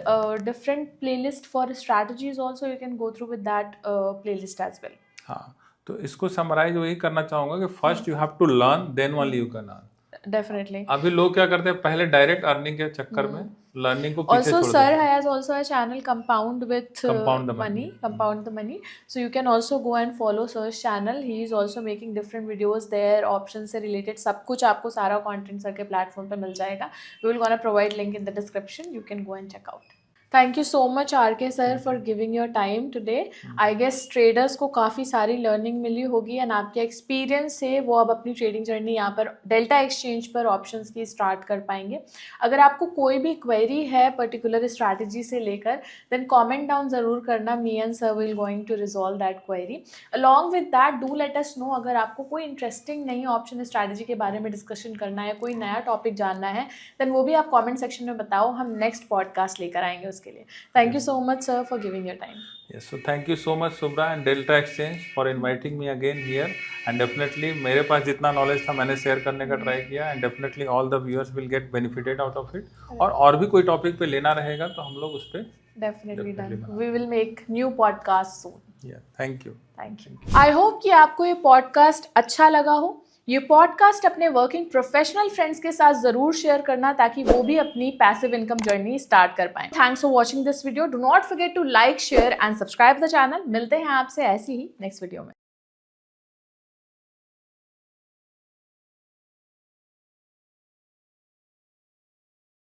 different playlist for strategies also, you can go through with that playlist as well. हाँ, तो इसको summarize वही करना चाहूँगा कि first you have to learn then only you can earn. Definitely. अभी लोग क्या करते हैं, पहले डायरेक्ट अर्निंग के चक्कर में लर्निंग को पीछे छोड़ देते हैं। Also, sir has also a channel Compound with Compound the Money. So you can also go and follow sir's channel. He is also making different videos there, options से related सब कुछ आपको सारा content सर के platform पे मिल जाएगा। We will gonna provide link in the description. You can go and check out. Thank you so much RK sir for giving your time today. I guess traders को काफ़ी सारी learning मिली होगी and आपके experience से वो अब अपनी trading journey यहाँ पर डेल्टा एक्सचेंज पर ऑप्शंस की स्टार्ट कर पाएंगे। अगर आपको कोई भी क्वेरी है पर्टिकुलर स्ट्रैटेजी से लेकर देन कमेंट डाउन ज़रूर करना, me and sir will going to resolve that query. Along with that do let us know अगर आपको कोई इंटरेस्टिंग नई ऑप्शन स्ट्रैटेजी के बारे में डिस्कशन करना है, कोई नया टॉपिक जानना है, देन वो भी आप कॉमेंट सेक्शन में बताओ, हम नेक्स्ट पॉडकास्ट लेकर आएंगे उसके लिए। Thank you so much sir for giving your time. Yes, so thank you so much Subhra and Delta Exchange for inviting me again here and definitely मेरे पास जितना नॉलेज था मैंने शेयर करने का ट्राई किया and definitely all the viewers will get benefited out of it. और भी कोई टॉपिक पे लेना रहेगा तो हम लोग उस पे definitely done. We will make new podcast soon. Yeah, thank you. Thank you. I hope कि आपको ये पॉडकास्ट अच्छा लगा हो। ये पॉडकास्ट अपने वर्किंग प्रोफेशनल फ्रेंड्स के साथ जरूर शेयर करना ताकि वो भी अपनी पैसिव इनकम जर्नी स्टार्ट कर पाएं। Thanks for watching this video. Do not forget to like, share and subscribe the channel. मिलते हैं आपसे ऐसी ही नेक्स्ट वीडियो में।